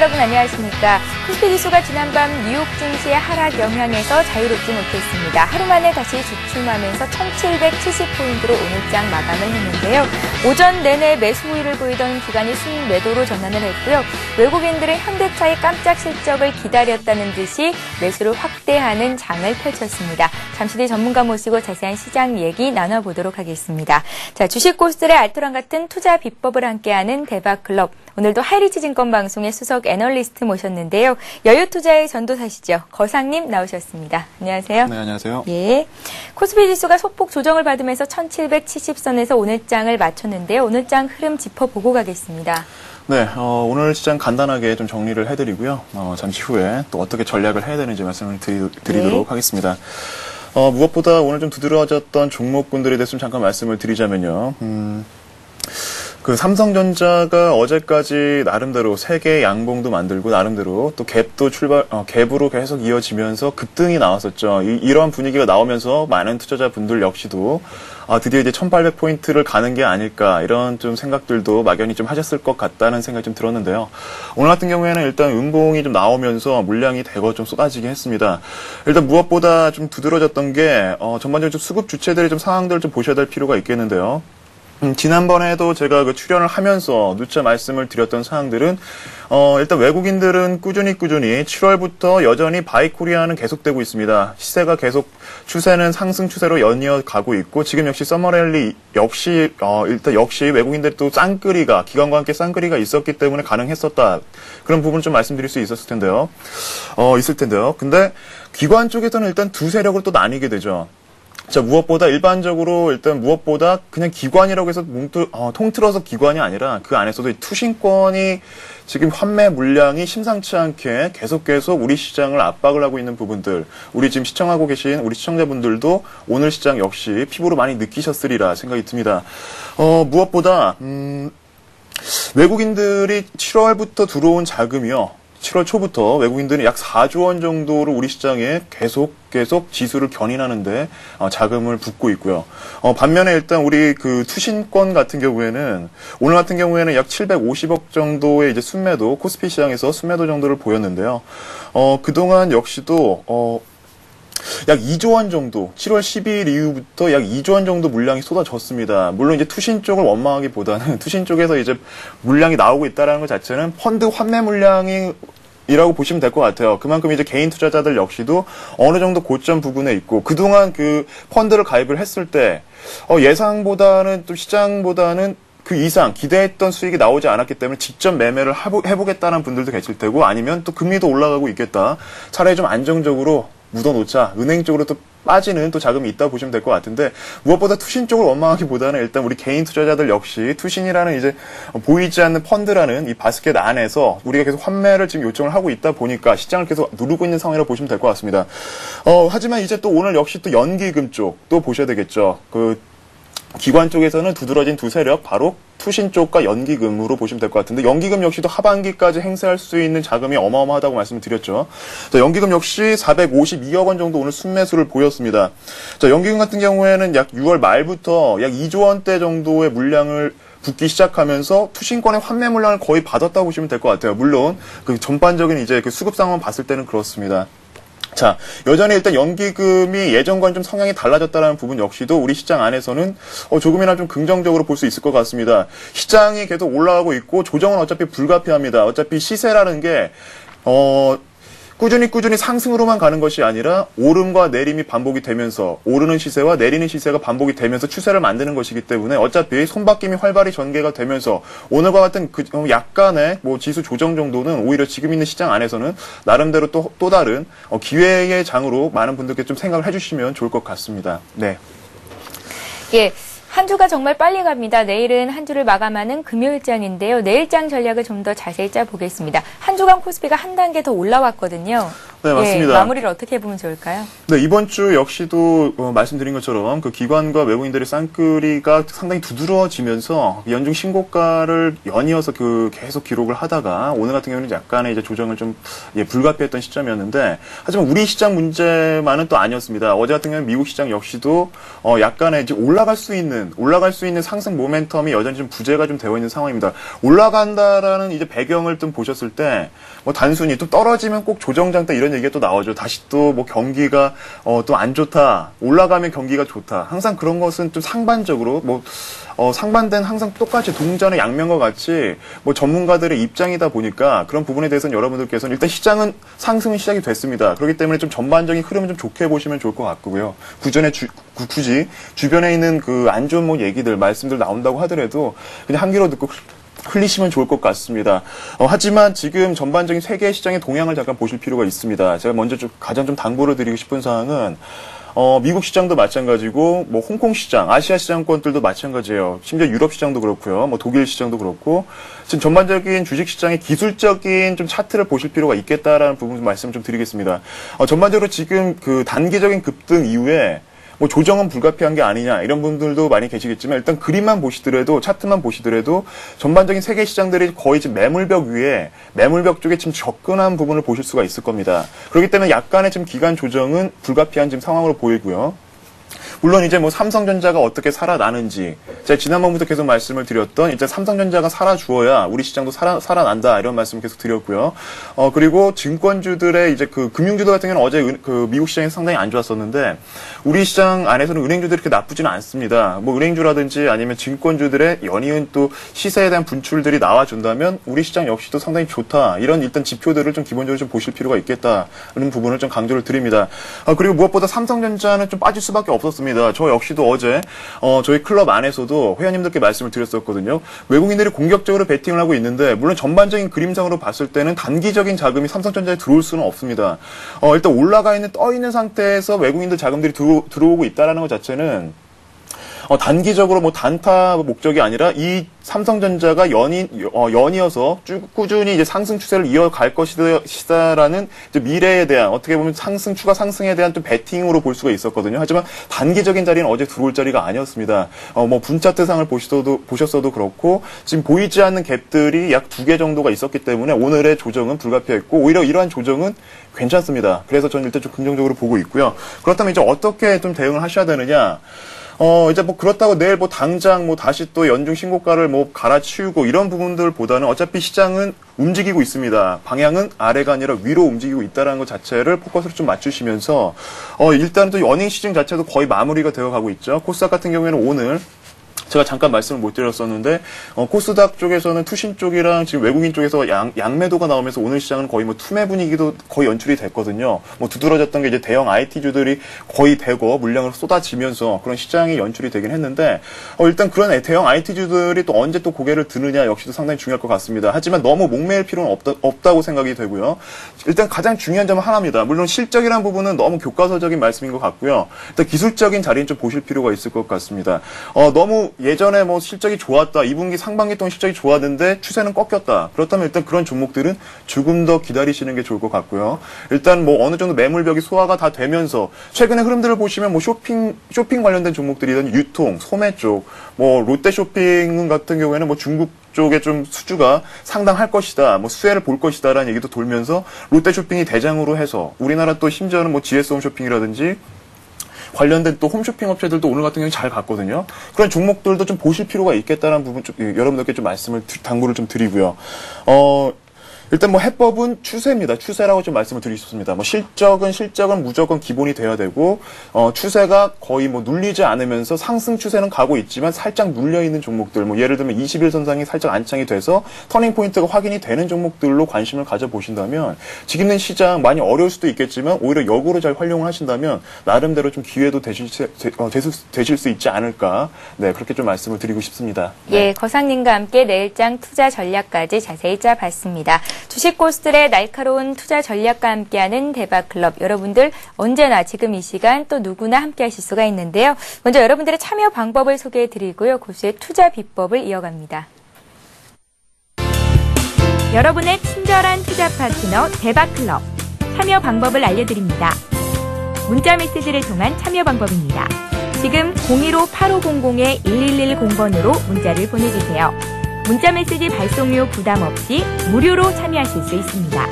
여러분 안녕하십니까. 코스피 지수가 지난밤 뉴욕 증시의 하락 영향에서 자유롭지 못했습니다. 하루 만에 다시 주춤하면서 1770포인트로 오늘장 마감을 했는데요. 오전 내내 매수 우위를 보이던 기관이 순매도로 전환을 했고요. 외국인들은 현대차의 깜짝 실적을 기다렸다는 듯이 매수를 확대하는 장을 펼쳤습니다. 잠시 뒤 전문가 모시고 자세한 시장 얘기 나눠보도록 하겠습니다. 자, 주식 고수들의 알토란 같은 투자 비법을 함께하는 대박클럽. 오늘도 하이리치증권 방송의 수석 애널리스트 모셨는데요. 여유투자의 전도사시죠. 거상님 나오셨습니다. 안녕하세요. 네, 안녕하세요. 예. 코스피 지수가 소폭 조정을 받으면서 1770선에서 오늘장을 마쳤는데요. 오늘장 흐름 짚어보고 가겠습니다. 네, 오늘 시장 간단하게 좀 정리를 해드리고요. 잠시 후에 또 어떻게 전략을 해야 되는지 말씀을 드리도록 하겠습니다. 무엇보다 오늘 좀 두드러졌던 종목군들에 대해서 좀 잠깐 말씀을 드리자면요. 그 삼성전자가 어제까지 나름대로 세계 양봉도 만들고 나름대로 또 갭도 갭으로 계속 이어지면서 급등이 나왔었죠. 이러한 분위기가 나오면서 많은 투자자분들 역시도 드디어 이제 1800포인트를 가는 게 아닐까 이런 좀 생각들도 막연히 좀 하셨을 것 같다는 생각이 좀 들었는데요. 오늘 같은 경우에는 일단 음봉이 좀 나오면서 물량이 대거 좀 쏟아지긴 했습니다. 일단 무엇보다 좀 두드러졌던 게 전반적으로 좀 수급 주체들의 좀 상황들을 좀 보셔야 될 필요가 있겠는데요. 지난번에도 제가 그 출연을 하면서 누차 말씀을 드렸던 사항들은 일단 외국인들은 꾸준히 7월부터 여전히 바이코리아는 계속되고 있습니다. 시세가 계속 추세는 상승 추세로 연이어 가고 있고 지금 역시 서머랠리 역시 일단 역시 외국인들이 또 쌍끌이가 기관과 함께 쌍끌이가 있었기 때문에 가능했었다. 그런 부분 좀 말씀드릴 수 있을 텐데요. 근데 기관 쪽에서는 일단 두 세력으로 또 나뉘게 되죠. 자, 무엇보다 그냥 기관이라고 해서 통틀어서 기관이 아니라 그 안에서도 투신권이 지금 환매 물량이 심상치 않게 계속 우리 시장을 압박을 하고 있는 부분들, 우리 지금 시청하고 계신 우리 시청자분들도 오늘 시장 역시 피부로 많이 느끼셨으리라 생각이 듭니다. 무엇보다 외국인들이 7월부터 들어온 자금이요. 7월 초부터 외국인들은 약 4조 원 정도로 우리 시장에 계속 지수를 견인하는데 자금을 붓고 있고요. 반면에 일단 우리 그 투신권 같은 경우에는 오늘 같은 경우에는 약 750억 정도의 이제 순매도 코스피 시장에서 순매도 정도를 보였는데요. 그동안 역시도 약 2조 원 정도, 7월 12일 이후부터 약 2조 원 정도 물량이 쏟아졌습니다. 물론 이제 투신 쪽을 원망하기보다는 투신 쪽에서 이제 물량이 나오고 있다는 것 자체는 펀드 환매 물량이라고 보시면 될 것 같아요. 그만큼 이제 개인 투자자들 역시도 어느 정도 고점 부분에 있고 그동안 그 펀드를 가입을 했을 때 예상보다는 또 시장보다는 그 이상 기대했던 수익이 나오지 않았기 때문에 직접 매매를 해보겠다는 분들도 계실 테고 아니면 또 금리도 올라가고 있겠다. 차라리 좀 안정적으로 묻어놓자. 은행 쪽으로 또 빠지는 또 자금이 있다고 보시면 될 것 같은데 무엇보다 투신 쪽을 원망하기보다는 일단 우리 개인 투자자들 역시 투신이라는 이제 보이지 않는 펀드라는 이 바스켓 안에서 우리가 계속 환매를 지금 요청을 하고 있다 보니까 시장을 계속 누르고 있는 상황이라고 보시면 될 것 같습니다. 하지만 이제 또 오늘 역시 또 연기금 쪽 또 보셔야 되겠죠. 그 기관 쪽에서는 두드러진 두 세력 바로 투신 쪽과 연기금으로 보시면 될 것 같은데 연기금 역시도 하반기까지 행사할 수 있는 자금이 어마어마하다고 말씀을 드렸죠. 자, 연기금 역시 452억 원 정도 오늘 순매수를 보였습니다. 자, 연기금 같은 경우에는 약 6월 말부터 약 2조 원대 정도의 물량을 붓기 시작하면서 투신권의 환매 물량을 거의 받았다고 보시면 될 것 같아요. 물론 그 전반적인 이제 그 수급 상황 봤을 때는 그렇습니다. 자, 여전히 일단 연기금이 예전과는 좀 성향이 달라졌다는 부분 역시도 우리 시장 안에서는 조금이나 좀 긍정적으로 볼 수 있을 것 같습니다. 시장이 계속 올라가고 있고 조정은 어차피 불가피합니다. 어차피 시세라는 게 꾸준히 상승으로만 가는 것이 아니라 오름과 내림이 반복이 되면서 오르는 시세와 내리는 시세가 반복이 되면서 추세를 만드는 것이기 때문에 어차피 손바뀜이 활발히 전개가 되면서 오늘과 같은 그 약간의 뭐 지수 조정 정도는 오히려 지금 있는 시장 안에서는 나름대로 또 다른 기회의 장으로 많은 분들께 좀 생각을 해주시면 좋을 것 같습니다. 네. 예. 한 주가 정말 빨리 갑니다. 내일은 한 주를 마감하는 금요일장인데요. 내일장 전략을 좀 더 자세히 짜보겠습니다. 한 주간 코스피가 한 단계 더 올라왔거든요. 네, 맞습니다. 마무리를 어떻게 해보면 좋을까요? 네, 이번 주 역시도 말씀드린 것처럼 그 기관과 외국인들의 쌍끌이가 상당히 두드러지면서 연중 신고가를 연이어서 계속 기록을 하다가 오늘 같은 경우는 약간의 이제 조정을 좀 불가피했던 시점이었는데, 하지만 우리 시장 문제만은 또 아니었습니다. 어제 같은 경우는 미국 시장 역시도 약간의 이제 올라갈 수 있는 상승 모멘텀이 여전히 좀 부재가 좀 되어 있는 상황입니다. 올라간다라는 이제 배경을 좀 보셨을 때 뭐 단순히 또 떨어지면 꼭 조정장 때 이런 얘기가 또 나오죠. 다시 또 뭐 경기가 또 안 좋다, 올라가면 경기가 좋다. 항상 그런 것은 좀 상반적으로 상반된 항상 똑같이 동전의 양면과 같이 뭐 전문가들의 입장이다 보니까 그런 부분에 대해서는 여러분들께서는 일단 시장은 상승은 시작이 됐습니다. 그렇기 때문에 좀 전반적인 흐름을 좀 좋게 보시면 좋을 것 같고요. 굳이 주변에 있는 그 안 좋은 뭐 얘기들, 말씀들 나온다고 하더라도 그냥 한 귀로 듣고 흘리시면 좋을 것 같습니다. 하지만 지금 전반적인 세계 시장의 동향을 잠깐 보실 필요가 있습니다. 제가 먼저 가장 좀 당부를 드리고 싶은 사항은 미국 시장도 마찬가지고, 뭐, 홍콩 시장, 아시아 시장권들도 마찬가지예요. 심지어 유럽 시장도 그렇고요. 뭐, 독일 시장도 그렇고. 지금 전반적인 주식 시장의 기술적인 좀 차트를 보실 필요가 있겠다라는 부분 말씀 좀 드리겠습니다. 전반적으로 지금 그 단기적인 급등 이후에 뭐 조정은 불가피한 게 아니냐 이런 분들도 많이 계시겠지만, 일단 그림만 보시더라도, 차트만 보시더라도 전반적인 세계 시장들이 거의 지금 매물벽 쪽에 지금 접근한 부분을 보실 수가 있을 겁니다. 그렇기 때문에 약간의 지금 기간 조정은 불가피한 지금 상황으로 보이고요. 물론 이제 뭐 삼성전자가 어떻게 살아나는지, 제가 지난번부터 계속 말씀을 드렸던 이제 삼성전자가 살아주어야 우리 시장도 살아난다 이런 말씀 계속 드렸고요. 그리고 증권주들의 이제 그 금융주들 같은 경우는 어제 그 미국 시장이 상당히 안 좋았었는데, 우리 시장 안에서는 은행주들이 그렇게 나쁘지는 않습니다. 뭐 은행주라든지 아니면 증권주들의 연이은 또 시세에 대한 분출들이 나와준다면 우리 시장 역시도 상당히 좋다. 이런 일단 지표들을 좀 기본적으로 좀 보실 필요가 있겠다는 부분을 좀 강조를 드립니다. 그리고 무엇보다 삼성전자는 좀 빠질 수밖에 없었습니다. 저 역시도 어제 저희 클럽 안에서도 회원님들께 말씀을 드렸었거든요. 외국인들이 공격적으로 베팅을 하고 있는데, 물론 전반적인 그림상으로 봤을 때는 단기적인 자금이 삼성전자에 들어올 수는 없습니다. 일단 올라가 있는 떠 있는 상태에서 외국인들 자금들이 들어오고 있다라는 것 자체는 단기적으로 뭐 단타 목적이 아니라 이 삼성전자가 연이어서 쭉 꾸준히 이제 상승 추세를 이어갈 것이다라는 이제 미래에 대한, 어떻게 보면 추가 상승에 대한 좀 베팅으로 볼 수가 있었거든요. 하지만 단기적인 자리는 어제 들어올 자리가 아니었습니다. 뭐 분차트상을 보셨어도 그렇고, 지금 보이지 않는 갭들이 약 2개 정도가 있었기 때문에 오늘의 조정은 불가피했고, 오히려 이러한 조정은 괜찮습니다. 그래서 저는 일단 좀 긍정적으로 보고 있고요. 그렇다면 이제 어떻게 좀 대응을 하셔야 되느냐? 이제 뭐 그렇다고 내일 뭐 당장 뭐 다시 또 연중 신고가를 뭐 갈아치우고 이런 부분들보다는 어차피 시장은 움직이고 있습니다. 방향은 아래가 아니라 위로 움직이고 있다는 것 자체를 포커스를 좀 맞추시면서, 일단 또 어닝 시즌 자체도 거의 마무리가 되어 가고 있죠. 코스닥 같은 경우에는 오늘 제가 잠깐 말씀을 못 드렸었는데, 코스닥 쪽에서는 투신 쪽이랑 지금 외국인 쪽에서 양매도가 나오면서 오늘 시장은 거의 뭐 투매 분위기도 거의 연출이 됐거든요. 뭐 두드러졌던 게 이제 대형 IT주들이 거의 되고 물량으로 쏟아지면서 그런 시장이 연출이 되긴 했는데, 일단 그런 대형 IT주들이 또 언제 또 고개를 드느냐 역시도 상당히 중요할 것 같습니다. 하지만 너무 목매일 필요는 없다고 생각이 되고요. 일단 가장 중요한 점은 하나입니다. 물론 실적이라는 부분은 너무 교과서적인 말씀인 것 같고요. 일단 기술적인 자리는 좀 보실 필요가 있을 것 같습니다. 너무 예전에 뭐 실적이 좋았다, 2분기 상반기 동안 실적이 좋았는데 추세는 꺾였다. 그렇다면 일단 그런 종목들은 조금 더 기다리시는 게 좋을 것 같고요. 일단 뭐 어느 정도 매물벽이 소화가 다 되면서 최근의 흐름들을 보시면 뭐 쇼핑 관련된 종목들이든 유통, 소매 쪽, 뭐 롯데쇼핑 같은 경우에는 뭐 중국 쪽에 좀 수주가 상당할 것이다, 뭐 수혜를 볼 것이다라는 얘기도 돌면서 롯데쇼핑이 대장으로 해서 우리나라 또 심지어는 뭐 GS홈쇼핑이라든지 관련된 또 홈쇼핑 업체들도 오늘 같은 경우는 잘 갔거든요. 그런 종목들도 좀 보실 필요가 있겠다는 부분 좀 여러분들께 좀 당부를 좀 드리고요. 일단 뭐 해법은 추세입니다. 추세라고 좀 말씀을 드리고 싶습니다. 뭐 실적은 무조건 기본이 돼야 되고, 추세가 거의 뭐 눌리지 않으면서 상승 추세는 가고 있지만 살짝 눌려 있는 종목들, 뭐 예를 들면 21선상이 살짝 안착이 돼서 터닝 포인트가 확인이 되는 종목들로 관심을 가져 보신다면, 지금 있는 시장 많이 어려울 수도 있겠지만 오히려 역으로 잘 활용을 하신다면 나름대로 좀 기회도 되실 수 있지 않을까. 네, 그렇게 좀 말씀을 드리고 싶습니다. 네. 예, 거상님과 함께 내일장 투자 전략까지 자세히 짜봤습니다. 주식 고수들의 날카로운 투자 전략과 함께하는 대박클럽, 여러분들 언제나 지금 이 시간 또 누구나 함께하실 수가 있는데요. 먼저 여러분들의 참여 방법을 소개해드리고요. 고수의 투자 비법을 이어갑니다. 여러분의 친절한 투자 파트너 대박클럽. 참여 방법을 알려드립니다. 문자 메시지를 통한 참여 방법입니다. 지금 015-8500-1110번으로 문자를 보내주세요. 문자 메시지 발송료 부담 없이 무료로 참여하실 수 있습니다.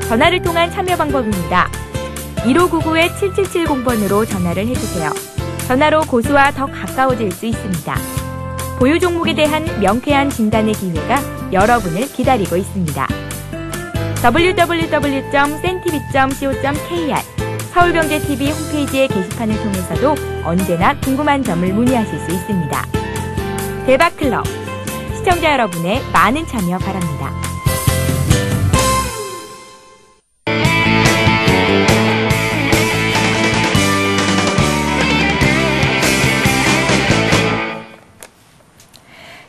전화를 통한 참여 방법입니다. 1599-7770번으로 전화를 해주세요. 전화로 고수와 더 가까워질 수 있습니다. 보유 종목에 대한 명쾌한 진단의 기회가 여러분을 기다리고 있습니다. www.cntv.co.kr 서울경제TV 홈페이지의 게시판을 통해서도 언제나 궁금한 점을 문의하실 수 있습니다. 대박클럽, 시청자 여러분의 많은 참여 바랍니다.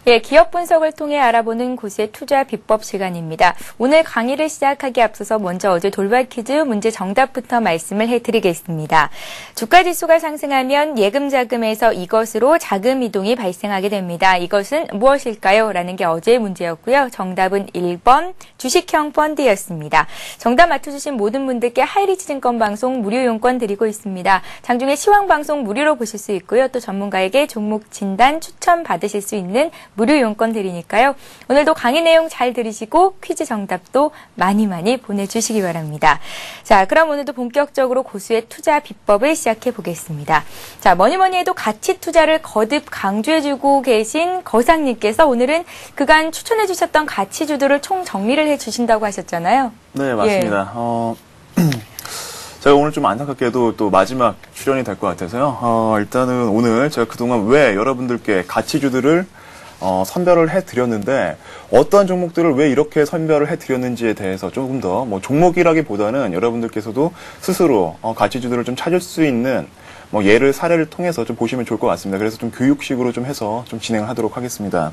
예, 기업 분석을 통해 알아보는 고수의 투자 비법 시간입니다. 오늘 강의를 시작하기 앞서서 먼저 어제 돌발 퀴즈 문제 정답부터 말씀을 해드리겠습니다. 주가지수가 상승하면 예금자금에서 이것으로 자금 이동이 발생하게 됩니다. 이것은 무엇일까요? 라는 게 어제의 문제였고요. 정답은 1번 주식형 펀드였습니다. 정답 맞춰주신 모든 분들께 하이리치증권 방송 무료 이용권 드리고 있습니다. 장중에 시황방송 무료로 보실 수 있고요. 또 전문가에게 종목 진단 추천 받으실 수 있는 무료 이용권 드리니까요. 오늘도 강의 내용 잘 들으시고 퀴즈 정답도 많이 보내주시기 바랍니다. 자, 그럼 오늘도 본격적으로 고수의 투자 비법을 시작해 보겠습니다. 자, 뭐니뭐니 해도 가치 투자를 거듭 강조해주고 계신 거상님께서 오늘은 그간 추천해 주셨던 가치주들을 총 정리를 해주신다고 하셨잖아요. 네, 맞습니다. 제가 오늘 좀 안타깝게도 또 마지막 출연이 될 것 같아서요. 일단은 오늘 제가 그동안 왜 여러분들께 가치주들을 선별을 해드렸는데 어떠한 종목들을 왜 이렇게 선별을 해드렸는지에 대해서 조금 더 종목이라기보다는 여러분들께서도 스스로 가치주들을 좀 찾을 수 있는 예를 사례를 통해서 좀 보시면 좋을 것 같습니다. 그래서 좀 교육식으로 좀 해서 좀 진행을 하도록 하겠습니다.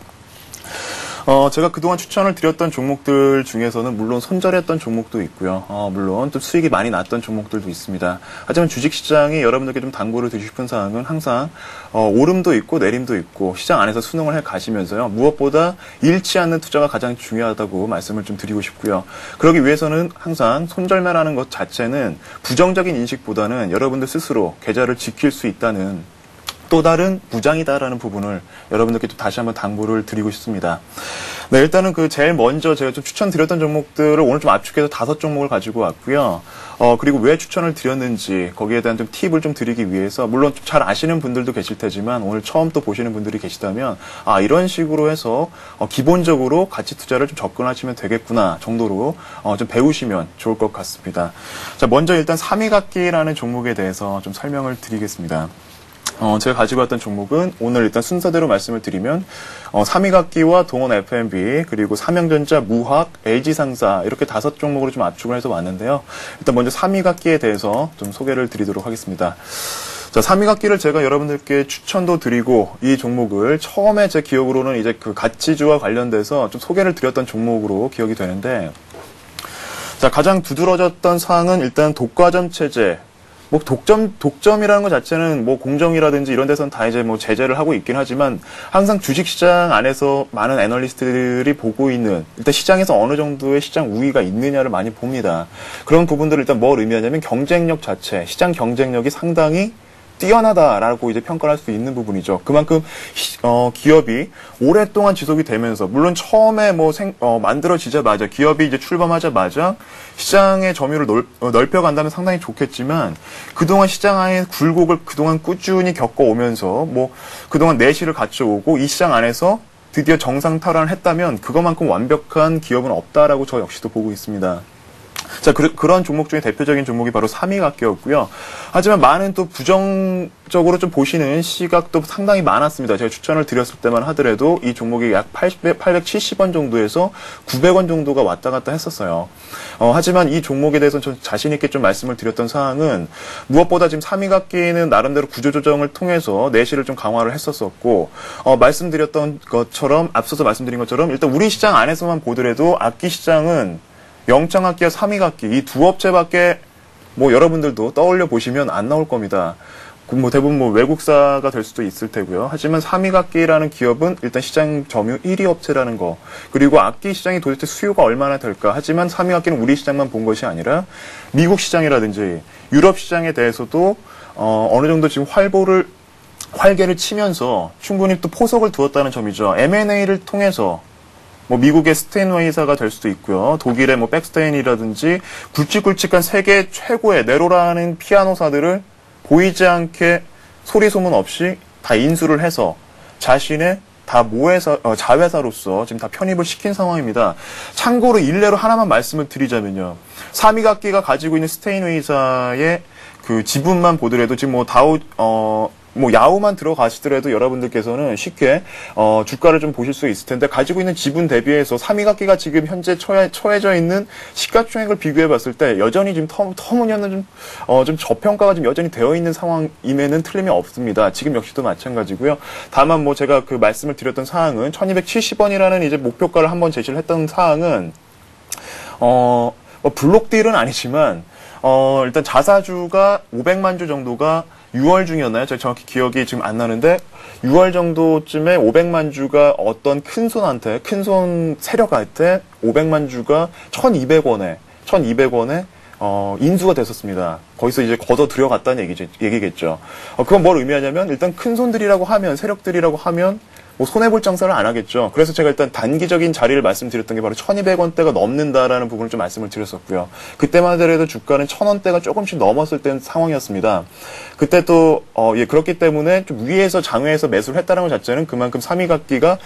제가 그동안 추천을 드렸던 종목들 중에서는 물론 손절했던 종목도 있고요. 물론 또 수익이 많이 났던 종목들도 있습니다. 하지만 주식시장이 여러분들께 좀 당부를 드리고 싶은 사항은 항상 오름도 있고 내림도 있고 시장 안에서 순응을 해 가시면서요. 무엇보다 잃지 않는 투자가 가장 중요하다고 말씀을 좀 드리고 싶고요. 그러기 위해서는 항상 손절매라는 것 자체는 부정적인 인식보다는 여러분들 스스로 계좌를 지킬 수 있다는 또 다른 부장이다라는 부분을 여러분들께 또 다시 한번 당부를 드리고 싶습니다. 네, 일단은 제일 먼저 제가 좀 추천드렸던 종목들을 오늘 좀 압축해서 5종목을 가지고 왔고요. 그리고 왜 추천을 드렸는지 거기에 대한 좀 팁을 좀 드리기 위해서 물론 좀 잘 아시는 분들도 계실 테지만 오늘 처음 또 보시는 분들이 계시다면 이런 식으로 해서 기본적으로 가치 투자를 좀 접근하시면 되겠구나 정도로 좀 배우시면 좋을 것 같습니다. 자, 먼저 일단 삼위각기라는 종목에 대해서 좀 설명을 드리겠습니다. 제가 가지고 왔던 종목은 오늘 일단 순서대로 말씀을 드리면 삼위각기와 동원 F&B 그리고 삼형전자, 무학, LG상사 이렇게 5종목으로 좀 압축을 해서 왔는데요. 일단 먼저 삼위각기에 대해서 좀 소개를 드리도록 하겠습니다. 자, 삼위각기를 제가 여러분들께 추천도 드리고 이 종목을 처음에 제 기억으로는 이제 그 가치주와 관련돼서 좀 소개를 드렸던 종목으로 기억이 되는데 자, 가장 두드러졌던 사항은 일단 독과점 체제 독점이라는 것 자체는 공정이라든지 이런 데서는 다 이제 제재를 하고 있긴 하지만 항상 주식시장 안에서 많은 애널리스트들이 보고 있는 일단 시장에서 어느 정도의 시장 우위가 있느냐를 많이 봅니다. 그런 부분들을 일단 뭘 의미하냐면 경쟁력 자체, 시장 경쟁력이 상당히 뛰어나다라고 이제 평가를 할 수 있는 부분이죠. 그만큼 기업이 오랫동안 지속이 되면서 물론 처음에 만들어지자마자 기업이 이제 출범하자마자 시장의 점유율을 넓혀간다면 상당히 좋겠지만 그동안 시장 안의 굴곡을 그동안 꾸준히 겪어오면서 그동안 내실을 갖춰오고 이 시장 안에서 드디어 정상 탈환을 했다면 그것만큼 완벽한 기업은 없다라고 저 역시도 보고 있습니다. 자, 그런 종목 중에 대표적인 종목이 바로 삼위각기였고요. 하지만 많은 또 부정적으로 좀 보시는 시각도 상당히 많았습니다. 제가 추천을 드렸을 때만 하더라도 이 종목이 약 870원 정도에서 900원 정도가 왔다 갔다 했었어요. 하지만 이 종목에 대해서는 저 자신 있게 좀 말씀을 드렸던 사항은 무엇보다 지금 삼위각기는 나름대로 구조조정을 통해서 내실을 좀 강화를 했었었고 말씀드렸던 것처럼 앞서서 말씀드린 것처럼 일단 우리 시장 안에서만 보더라도 악기 시장은 영창악기와 삼위각기 이 두 업체밖에 여러분들도 떠올려 보시면 안 나올 겁니다. 뭐 대부분 뭐 외국사가 될 수도 있을 테고요. 하지만 삼익악기라는 기업은 일단 시장 점유율 1위 업체라는 거. 그리고 악기 시장이 도대체 수요가 얼마나 될까. 하지만 삼익악기는 우리 시장만 본 것이 아니라 미국 시장이라든지 유럽 시장에 대해서도 어느 정도 지금 활개를 치면서 충분히 또 포석을 두었다는 점이죠. M&A를 통해서 뭐 미국의 스테인웨이사가 될 수도 있고요. 독일의 뭐 백스테인이라든지 굵직굵직한 세계 최고의 네로라는 피아노사들을 보이지 않게 소리 소문 없이 다 인수를 해서 자신의 다 자회사로서 지금 다 편입을 시킨 상황입니다. 참고로 일례로 하나만 말씀을 드리자면요. 삼익악기가 가지고 있는 스테인웨이사의 그 지분만 보더라도 지금 뭐 야후만 들어가시더라도 여러분들께서는 쉽게 주가를 좀 보실 수 있을 텐데 가지고 있는 지분 대비해서 삼익악기가 지금 현재 처해져 있는 시가총액을 비교해 봤을 때 여전히 지금 터무니없는 좀 저평가가 좀 여전히 되어 있는 상황임에는 틀림이 없습니다. 지금 역시도 마찬가지고요. 다만 뭐 제가 그 말씀을 드렸던 사항은 1270원이라는 이제 목표가를 한번 제시를 했던 사항은 뭐 블록딜은 아니지만 일단 자사주가 500만 주 정도가 6월 중이었나요? 제가 정확히 기억이 지금 안 나는데 6월 정도쯤에 500만 주가 어떤 큰 손 세력한테 500만 주가 1,200원에 인수가 됐었습니다. 거기서 이제 걷어 들여갔다는 얘기겠죠. 그건 뭘 의미하냐면 일단 큰 손들이라고 하면 세력들이라고 하면 뭐 손해볼 장사를 안 하겠죠. 그래서 제가 일단 단기적인 자리를 말씀드렸던 게 바로 1,200원대가 넘는다라는 부분을 좀 말씀을 드렸었고요. 그때만 하더라도 주가는 1,000원대가 조금씩 넘었을 때 상황이었습니다. 그때 또 그렇기 때문에 좀 위에서 장외에서 매수를 했다는 것 자체는 그만큼 삼익악기가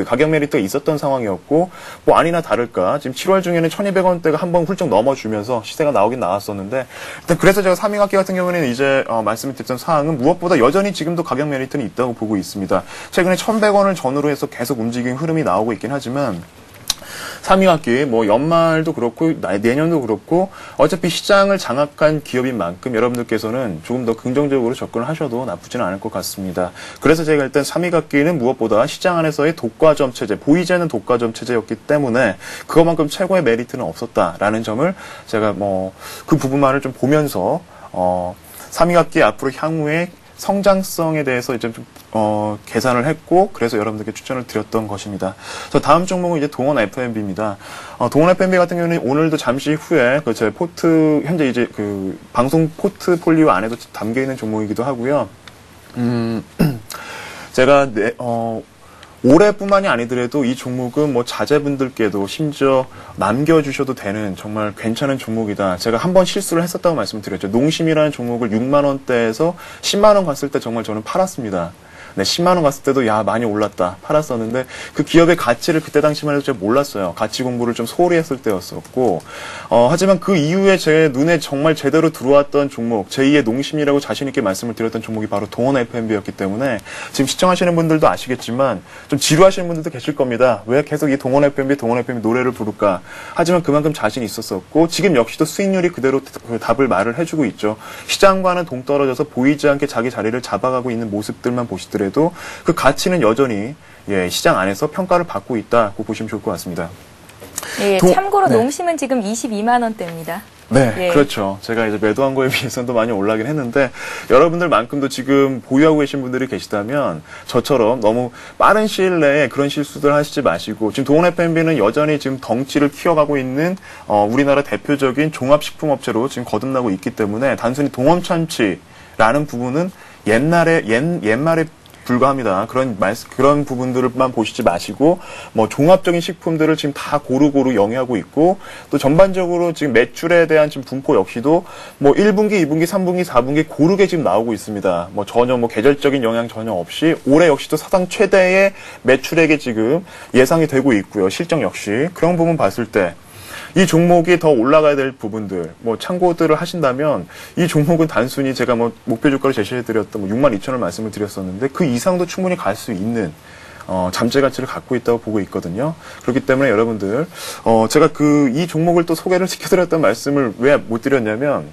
가격 메리트가 있었던 상황이었고 뭐 아니나 다를까 지금 7월 중에는 1,200원대가 한번 훌쩍 넘어주면서 시세가 나오긴 나왔었는데 일단 그래서 제가 삼익악기 같은 경우는 이제 말씀을 드렸던 사항은 무엇보다 여전히 지금도 가격 메리트는 있다고 보고 있습니다. 최근에 1,100원을 전후로 해서 계속 움직이는 흐름이 나오고 있긴 하지만 삼익악기 뭐 연말도 그렇고 내년도 그렇고 어차피 시장을 장악한 기업인 만큼 여러분들께서는 조금 더 긍정적으로 접근을 하셔도 나쁘지는 않을 것 같습니다. 그래서 제가 일단 삼익악기는 무엇보다 시장 안에서의 독과점 체제, 보이지 않는 독과점 체제였기 때문에 그것만큼 최고의 메리트는 없었다라는 점을 제가 뭐 그 부분만을 좀 보면서 삼익악기 앞으로 향후에 성장성에 대해서 이제 좀 계산을 했고 그래서 여러분들께 추천을 드렸던 것입니다. 그래서 다음 종목은 이제 동원 F&B입니다. 동원 F&B 같은 경우는 오늘도 잠시 후에 제 현재 이제 그 방송 포트폴리오 안에도 담겨 있는 종목이기도 하고요. 제가 올해뿐만이 아니더라도 이 종목은 뭐 자제분들께도 심지어 남겨주셔도 되는 정말 괜찮은 종목이다. 제가 한번 실수를 했었다고 말씀드렸죠. 농심이라는 종목을 6만 원대에서 10만 원 갔을 때 정말 저는 팔았습니다. 네, 10만 원 갔을 때도 많이 올랐다 팔았었는데 그 기업의 가치를 그때 당시만 해도 제가 몰랐어요. 가치 공부를 좀 소홀히 했을 때였었고 하지만 그 이후에 제 눈에 정말 제대로 들어왔던 종목 제2의 농심이라고 자신 있게 말씀을 드렸던 종목이 바로 동원 F&B였기 때문에 지금 시청하시는 분들도 아시겠지만 좀 지루하시는 분들도 계실 겁니다. 왜 계속 이 동원 F&B 노래를 부를까? 하지만 그만큼 자신이 있었었고 지금 역시도 수익률이 그대로 그 답을 말을 해주고 있죠. 시장과는 동떨어져서 보이지 않게 자기 자리를 잡아가고 있는 모습들만 보시더라도 그 가치는 여전히 시장 안에서 평가를 받고 있다고 보시면 좋을 것 같습니다. 예, 참고로 농심은 지금 22만 원대입니다. 네, 예. 그렇죠. 제가 이제 매도한 거에 비해서는 더 많이 올라긴 했는데 여러분들만큼도 지금 보유하고 계신 분들이 계시다면 저처럼 너무 빠른 시일 내에 그런 실수들 하시지 마시고 지금 동원 F&B는 여전히 지금 덩치를 키워가고 있는 우리나라 대표적인 종합식품업체로 지금 거듭나고 있기 때문에 단순히 동원참치라는 부분은 옛말에 불과합니다. 그런 부분들만 보시지 마시고, 뭐, 종합적인 식품들을 지금 다 고루고루 영위하고 있고, 또 전반적으로 지금 매출에 대한 지금 분포 역시도, 뭐, 1분기, 2분기, 3분기, 4분기 고르게 지금 나오고 있습니다. 뭐, 전혀 계절적인 영향 전혀 없이, 올해 역시도 사상 최대의 매출액이 지금 예상이 되고 있고요. 실적 역시. 그런 부분 봤을 때, 이 종목이 더 올라가야 될 부분들, 뭐, 참고들을 하신다면, 이 종목은 단순히 제가 뭐, 목표 주가를 제시해드렸던 62,000원을 말씀을 드렸었는데, 그 이상도 충분히 갈 수 있는, 잠재 가치를 갖고 있다고 보고 있거든요. 그렇기 때문에 여러분들, 제가 이 종목을 또 소개를 시켜드렸던 말씀을 왜 못 드렸냐면,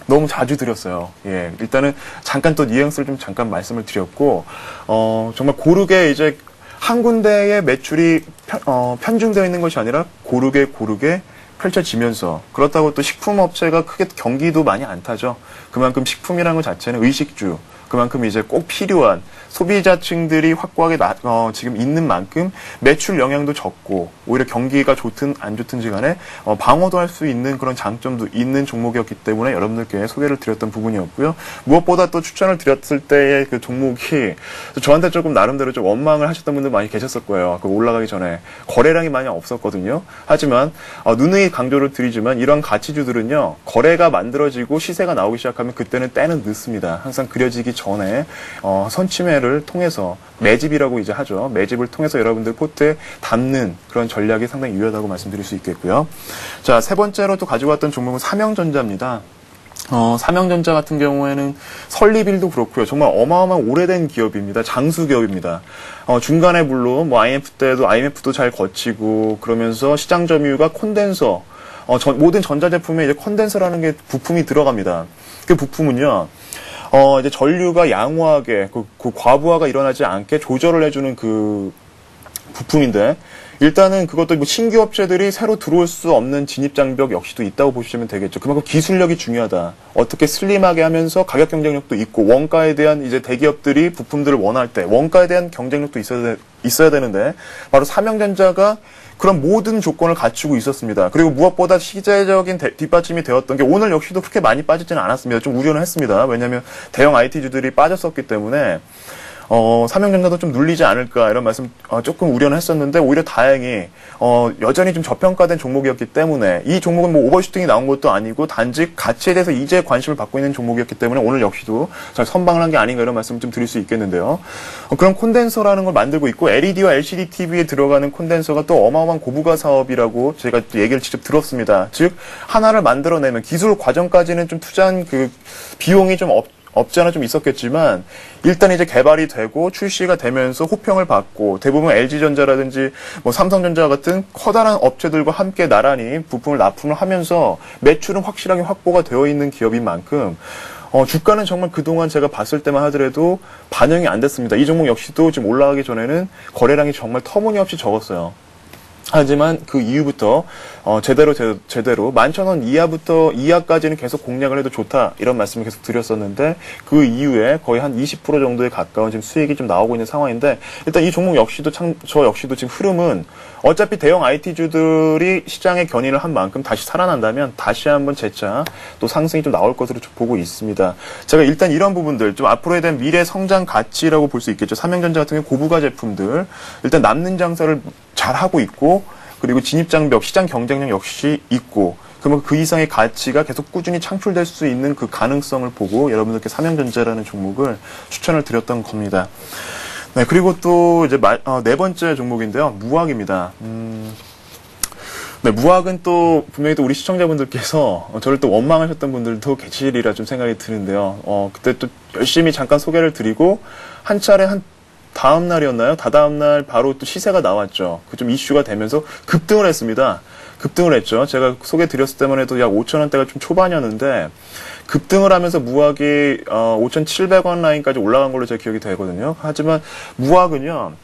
너무 자주 드렸어요. 예. 일단은 잠깐 또 뉘앙스를 좀 잠깐 말씀을 드렸고, 정말 고르게 이제, 한 군데의 매출이 편중되어 있는 것이 아니라 고르게 펼쳐지면서 그렇다고 또 식품업체가 크게 경기도 많이 안 타죠. 그만큼 식품이라는 것 자체는 의식주, 그만큼 이제 꼭 필요한 소비자층들이 확고하게 지금 있는 만큼 매출 영향도 적고 오히려 경기가 좋든 안 좋든지 간에 방어도 할 수 있는 그런 장점도 있는 종목이었기 때문에 여러분들께 소개를 드렸던 부분이었고요. 무엇보다 또 추천을 드렸을 때의 그 종목이 저한테 조금 나름대로 좀 원망을 하셨던 분들 많이 계셨을 거예요. 그 올라가기 전에 거래량이 많이 없었거든요. 하지만 누누이 강조를 드리지만 이런 가치주들은요, 거래가 만들어지고 시세가 나오기 시작하면 그때는 때는 늦습니다. 항상 그려지기 전에 선침해를 통해서 매집이라고 이제 하죠. 매집을 통해서 여러분들 포트에 담는 그런 전략이 상당히 유효하다고 말씀드릴 수 있겠고요. 자, 세 번째로 또 가지고 왔던 종목은 삼형전자입니다. 삼형전자 같은 경우에는 설립일도 그렇고요. 정말 어마어마한 오래된 기업입니다. 장수 기업입니다. 중간에 물론 뭐 IMF도 잘 거치고 그러면서 시장 점유율가 콘덴서, 모든 전자제품에 이제 콘덴서라는 게 부품이 들어갑니다. 그 부품은요, 이제 전류가 양호하게, 그 과부하가 일어나지 않게 조절을 해주는 그 부품인데, 일단은 그것도 뭐 신규 업체들이 새로 들어올 수 없는 진입장벽 역시도 있다고 보시면 되겠죠. 그만큼 기술력이 중요하다. 어떻게 슬림하게 하면서 가격 경쟁력도 있고, 원가에 대한 이제 대기업들이 부품들을 원할 때, 원가에 대한 경쟁력도 있어야 되는데, 바로 삼형전자가 그런 모든 조건을 갖추고 있었습니다. 그리고 무엇보다 시제적인 뒷받침이 되었던 게 오늘 역시도 그렇게 많이 빠지지는 않았습니다. 좀 우려는 했습니다. 왜냐하면 대형 IT주들이 빠졌었기 때문에 삼형전자도 좀 눌리지 않을까 이런 말씀 조금 우려는 했었는데 오히려 다행히 여전히 좀 저평가된 종목이었기 때문에 이 종목은 뭐 오버슈팅이 나온 것도 아니고 단지 가치에 대해서 이제 관심을 받고 있는 종목이었기 때문에 오늘 역시도 잘 선방을 한 게 아닌가 이런 말씀 좀 드릴 수 있겠는데요. 그런 콘덴서라는 걸 만들고 있고 LED와 LCD TV에 들어가는 콘덴서가 또 어마어마한 고부가 사업이라고 제가 또 얘기를 직접 들었습니다. 즉 하나를 만들어내면 기술 과정까지는 좀 투자한 그 비용이 좀 없지 않아 좀 있었겠지만 일단 이제 개발이 되고 출시가 되면서 호평을 받고 대부분 LG전자라든지 뭐 삼성전자 같은 커다란 업체들과 함께 나란히 부품을 납품을 하면서 매출은 확실하게 확보가 되어 있는 기업인 만큼 주가는 정말 그동안 제가 봤을 때만 하더라도 반영이 안 됐습니다. 이 종목 역시도 지금 올라가기 전에는 거래량이 정말 터무니없이 적었어요. 하지만 그 이후부터 제대로 11,000원 이하까지는 계속 공략을 해도 좋다 이런 말씀을 계속 드렸었는데 그 이후에 거의 한 20% 정도에 가까운 지금 수익이 좀 나오고 있는 상황인데 일단 이 종목 역시도 저 역시도 지금 흐름은 어차피 대형 IT주들이 시장에 견인을 한 만큼 다시 살아난다면 다시 한번 재차 또 상승이 좀 나올 것으로 보고 있습니다. 제가 일단 이런 부분들 좀 앞으로에 대한 미래 성장 가치라고 볼 수 있겠죠. 삼형전자 같은 경우 고부가 제품들 일단 남는 장사를 잘 하고 있고 그리고 진입장벽, 시장 경쟁력 역시 있고 그러면 그 이상의 가치가 계속 꾸준히 창출될 수 있는 그 가능성을 보고 여러분들께 삼형전자라는 종목을 추천을 드렸던 겁니다. 네, 그리고 또 이제 네 번째 종목인데요. 무학입니다. 네, 무학은 또 분명히 또 우리 시청자분들께서 저를 또 원망하셨던 분들도 계시리라 좀 생각이 드는데요. 그때 또 열심히 잠깐 소개를 드리고 한 차례 다음 날이었나요? 다다음 날 바로 또 시세가 나왔죠. 그 좀 이슈가 되면서 급등을 했습니다. 급등을 했죠. 제가 소개 드렸을 때만 해도 약 5,000원대가 좀 초반이었는데 급등을 하면서 무학이 5,700원 라인까지 올라간 걸로 제 기억이 되거든요. 하지만 무학은요.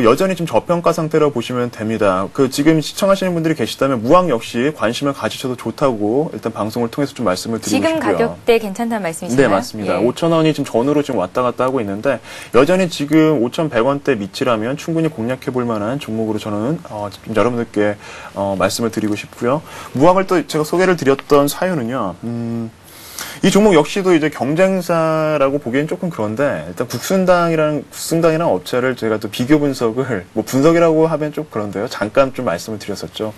여전히 좀 저평가 상태라고 보시면 됩니다. 지금 시청하시는 분들이 계시다면 무학 역시 관심을 가지셔도 좋다고 일단 방송을 통해서 좀 말씀을 드리고 싶고요. 지금 가격대 괜찮다는 말씀이신가요? 네, 맞습니다. 예. 5,000원이 지금 전후로 지금 왔다 갔다 하고 있는데 여전히 지금 5,100원대 밑이라면 충분히 공략해 볼 만한 종목으로 저는 좀 여러분들께 말씀을 드리고 싶고요. 무학을 또 제가 소개를 드렸던 사유는요. 이 종목 역시도 이제 경쟁사라고 보기엔 조금 그런데 일단 국순당이라는 업체를 제가 또 비교 분석을 뭐 분석이라고 하면 좀 그런데요. 잠깐 좀 말씀을 드렸었죠.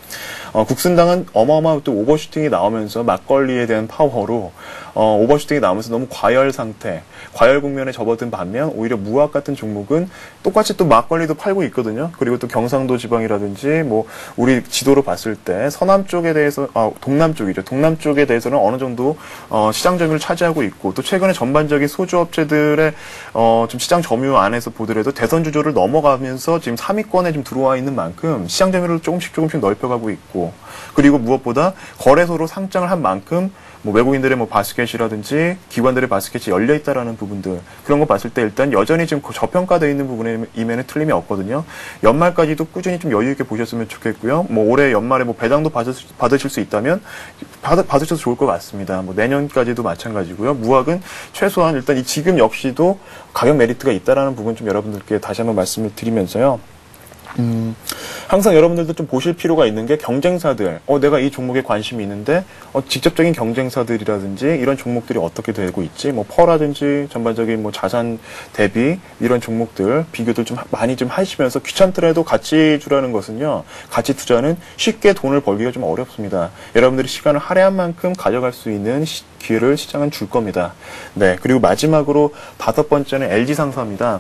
국순당은 어마어마한 또 오버슈팅이 나오면서 막걸리에 대한 파워로 오버슈팅이 나오면서 너무 과열 상태, 과열 국면에 접어든 반면 오히려 무학 같은 종목은 똑같이 또 막걸리도 팔고 있거든요. 그리고 또 경상도 지방이라든지 뭐 우리 지도로 봤을 때 서남 쪽에 대해서 동남 쪽이죠. 동남 쪽에 대해서는 어느 정도 시장 점유율을 차지하고 있고 또 최근에 전반적인 소주 업체들의 좀 시장 점유 안에서 보더라도 대선 주조를 넘어가면서 지금 3위권에 좀 들어와 있는 만큼 시장 점유율을 조금씩 넓혀가고 있고 그리고 무엇보다 거래소로 상장을 한 만큼 뭐 외국인들의 뭐 바스켓이라든지 기관들의 바스켓이 열려 있다라는 부분들 그런 거 봤을 때 일단 여전히 지금 저평가되어 있는 부분임에는 틀림이 없거든요. 연말까지도 꾸준히 좀 여유 있게 보셨으면 좋겠고요. 뭐 올해 연말에 뭐 배당도 받으실 수 있다면 받으셔도 좋을 것 같습니다. 뭐 내년까지도 마찬가지고요. 무학은 최소한 일단 이 지금 역시도 가격 메리트가 있다라는 부분 좀 여러분들께 다시 한번 말씀을 드리면서요. 항상 여러분들도 좀 보실 필요가 있는 게 경쟁사들, 내가 이 종목에 관심이 있는데, 직접적인 경쟁사들이라든지 이런 종목들이 어떻게 되고 있지, 뭐, 퍼라든지 전반적인 뭐 자산 대비 이런 종목들, 비교들 좀 많이 좀 하시면서 귀찮더라도 가치주라는 것은요, 가치 투자는 쉽게 돈을 벌기가 좀 어렵습니다. 여러분들이 시간을 할애한 만큼 가져갈 수 있는 기회를 시장은 줄 겁니다. 네. 그리고 마지막으로 5번째는 LG상사입니다.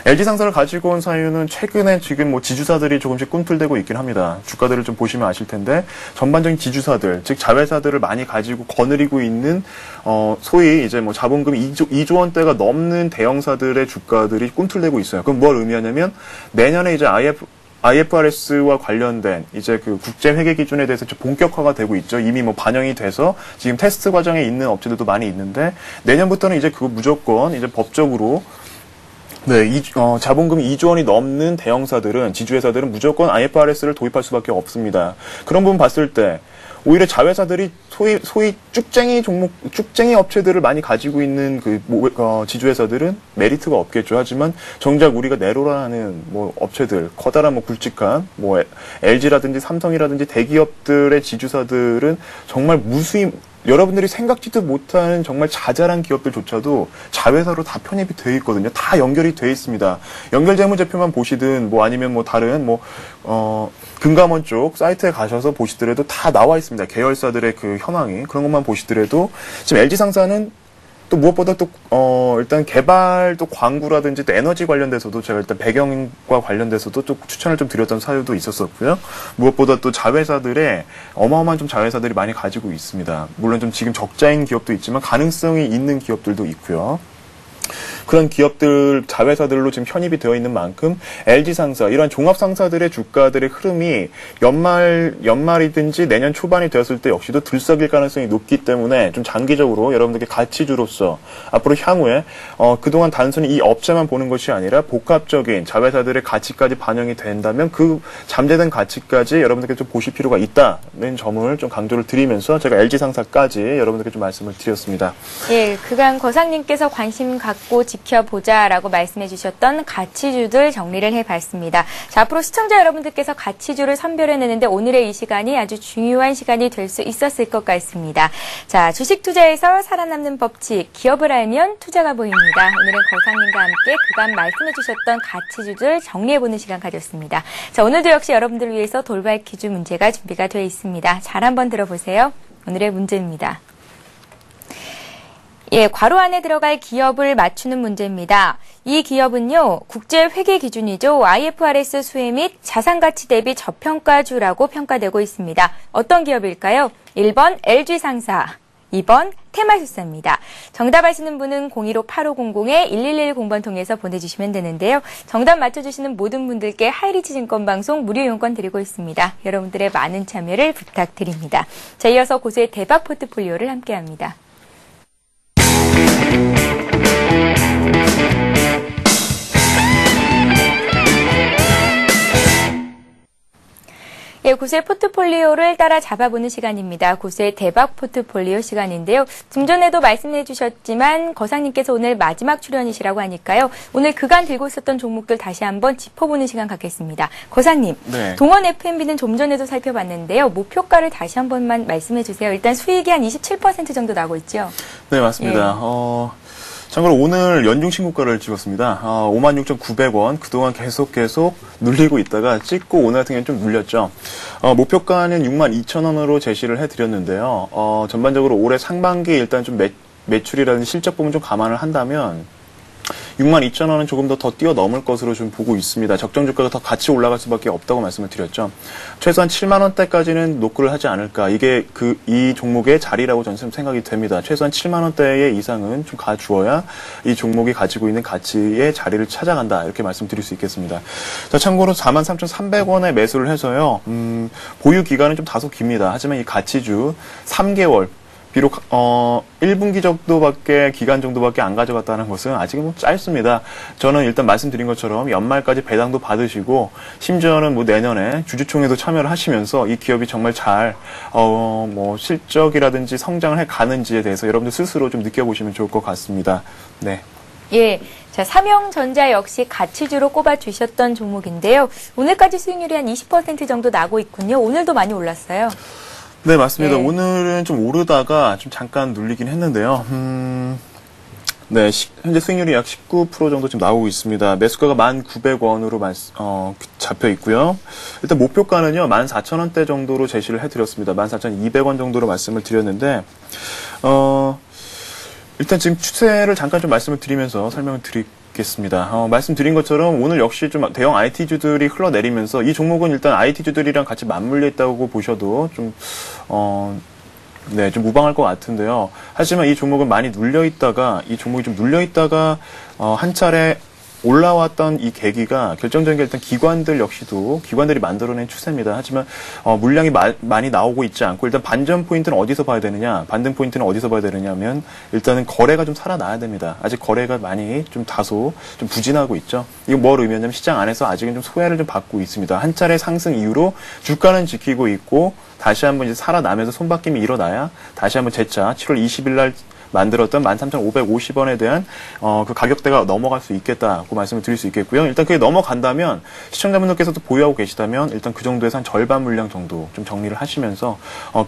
LG상사를 가지고 온 사유는 최근에 지금 뭐 지주사들이 조금씩 꿈틀대고 있긴 합니다. 주가들을 좀 보시면 아실 텐데 전반적인 지주사들, 즉 자회사들을 많이 가지고 거느리고 있는 소위 이제 뭐 자본금이 2조 원대가 넘는 대형사들의 주가들이 꿈틀대고 있어요. 그럼 뭘 의미하냐면 내년에 이제 IFRS와 관련된 이제 그 국제 회계 기준에 대해서 좀 본격화가 되고 있죠. 이미 뭐 반영이 돼서 지금 테스트 과정에 있는 업체들도 많이 있는데 내년부터는 이제 그거 무조건 이제 법적으로 네, 자본금이 2조 원이 넘는 대형사들은, 지주회사들은 무조건 IFRS를 도입할 수밖에 없습니다. 그런 부분 봤을 때, 오히려 자회사들이 소위 쭉쟁이 업체들을 많이 가지고 있는 지주회사들은 메리트가 없겠죠. 하지만 정작 우리가 내로라는 뭐 업체들, 커다란 뭐 굵직한 뭐 LG라든지 삼성이라든지 대기업들의 지주사들은 정말 무수히 여러분들이 생각지도 못하는 정말 자잘한 기업들조차도 자회사로 다 편입이 되어 있거든요. 다 연결이 되어 있습니다. 연결 재무제표만 보시든 뭐 아니면 뭐 다른 금감원 쪽 사이트에 가셔서 보시더라도 다 나와 있습니다. 계열사들의 그 현황이. 그런 것만 보시더라도 지금 LG상사는 또 무엇보다 또 일단 개발 또 광구라든지 또 에너지 관련돼서도 제가 일단 배경과 관련돼서도 또 추천을 좀 드렸던 사유도 있었었고요. 무엇보다 또 자회사들의 어마어마한 좀 자회사들이 많이 가지고 있습니다. 물론 좀 지금 적자인 기업도 있지만 가능성이 있는 기업들도 있고요. 그런 기업들, 자회사들로 지금 편입이 되어 있는 만큼 LG상사, 이런 종합상사들의 주가들의 흐름이 연말이든지 내년 초반이 되었을 때 역시도 들썩일 가능성이 높기 때문에 좀 장기적으로 여러분들께 가치주로서 앞으로 향후에 그동안 단순히 이 업체만 보는 것이 아니라 복합적인 자회사들의 가치까지 반영이 된다면 그 잠재된 가치까지 여러분들께 좀 보실 필요가 있다는 점을 좀 강조를 드리면서 제가 LG상사까지 여러분들께 좀 말씀을 드렸습니다. 예, 그간 거상님께서 관심 갖고 지켜보자라고 말씀해 주셨던 가치주들 정리를 해봤습니다. 자, 앞으로 시청자 여러분들께서 가치주를 선별해내는데 오늘의 이 시간이 아주 중요한 시간이 될 수 있었을 것 같습니다. 자, 주식 투자에서 살아남는 법칙, 기업을 알면 투자가 보입니다. 오늘은 거상님과 함께 그간 말씀해 주셨던 가치주들 정리해보는 시간 가졌습니다. 자, 오늘도 역시 여러분들을 위해서 돌발 퀴즈 문제가 준비가 되어 있습니다. 잘 한번 들어보세요. 오늘의 문제입니다. 예, 괄호 안에 들어갈 기업을 맞추는 문제입니다. 이 기업은요, 국제 회계 기준이죠. IFRS 수혜 및 자산가치 대비 저평가주라고 평가되고 있습니다. 어떤 기업일까요? 1번 LG상사, 2번 테마수사입니다. 정답 아시는 분은 015-8500-1110번 통해서 보내주시면 되는데요. 정답 맞춰주시는 모든 분들께 하이리치 증권방송 무료 이용권 드리고 있습니다. 여러분들의 많은 참여를 부탁드립니다. 자, 이어서 고수의 대박 포트폴리오를 함께합니다. 예, 고수의 포트폴리오를 따라 잡아보는 시간입니다. 고수의 대박 포트폴리오 시간인데요. 좀 전에도 말씀해 주셨지만 거상님께서 오늘 마지막 출연이시라고 하니까요. 오늘 그간 들고 있었던 종목들 다시 한번 짚어보는 시간 갖겠습니다. 거상님, 네. 동원 F&B는 좀 전에도 살펴봤는데요. 목표가를 다시 한 번만 말씀해 주세요. 일단 수익이 한 27% 정도 나고 있죠? 네, 맞습니다. 예. 참고로 오늘 연중 신고가를 찍었습니다. 56,900원. 그동안 계속 눌리고 있다가 찍고 오늘 같은 경우는 좀 눌렸죠. 목표가는 62,000원으로 제시를 해드렸는데요. 전반적으로 올해 상반기 일단 좀 매출이라든지 실적 부분 좀 감안을 한다면 62,000원은 조금 더 뛰어넘을 것으로 좀 보고 있습니다. 적정 주가가 더 같이 올라갈 수밖에 없다고 말씀을 드렸죠. 최소한 7만 원대까지는 노크를 하지 않을까. 이게 이 종목의 자리라고 저는 생각이 됩니다. 최소한 7만 원대 이상은 좀 가주어야 이 종목이 가지고 있는 가치의 자리를 찾아간다. 이렇게 말씀드릴 수 있겠습니다. 자, 참고로 43,300원에 매수를 해서요. 보유 기간은 좀 다소 깁니다. 하지만 이 가치주 3개월 비록 1분기 정도밖에 기간 정도밖에 안 가져갔다는 것은 아직은 뭐 짧습니다. 저는 일단 말씀드린 것처럼 연말까지 배당도 받으시고 심지어는 뭐 내년에 주주총회도 참여를 하시면서 이 기업이 정말 잘 뭐 실적이라든지 성장을 해 가는지에 대해서 여러분들 스스로 좀 느껴보시면 좋을 것 같습니다. 네. 예. 자, 삼형전자 역시 가치주로 꼽아주셨던 종목인데요. 오늘까지 수익률이 한 20% 정도 나고 있군요. 오늘도 많이 올랐어요. 네, 맞습니다. 네. 오늘은 좀 오르다가 좀 잠깐 눌리긴 했는데요. 네, 현재 수익률이 약 19% 정도 지금 나오고 있습니다. 매수가가 1,900원으로 잡혀 있고요. 일단 목표가는요, 14,000원대 정도로 제시를 해드렸습니다. 14,200원 정도로 말씀을 드렸는데, 일단 지금 추세를 잠깐 좀 말씀을 드리면서 설명을 드리겠습니다. 말씀드린 것처럼 오늘 역시 좀 대형 IT주들이 흘러내리면서 이 종목은 일단 IT주들이랑 같이 맞물려 있다고 보셔도 좀 무방할 것 같은데요. 하지만 이 종목은 많이 눌려있다가, 한 차례 올라왔던 이 계기가 결정적인 게 일단 기관들이 만들어낸 추세입니다. 하지만 물량이 많이 나오고 있지 않고 일단 반전 포인트는 어디서 봐야 되느냐? 반등 포인트는 어디서 봐야 되느냐면 일단은 거래가 좀 살아나야 됩니다. 아직 거래가 많이 좀 다소 좀 부진하고 있죠. 이거 뭘 의미하냐면 시장 안에서 아직은 좀 소외를 좀 받고 있습니다. 한 차례 상승 이후로 주가는 지키고 있고 다시 한번 이제 살아나면서 손바뀜이 일어나야 다시 한번 재차 7월 20일 날 만들었던 13,550원에 대한 그 가격대가 넘어갈 수 있겠다고 말씀을 드릴 수 있겠고요. 일단 그게 넘어간다면 시청자분들께서도 보유하고 계시다면 일단 그 정도에서 한 절반 물량 정도 좀 정리를 하시면서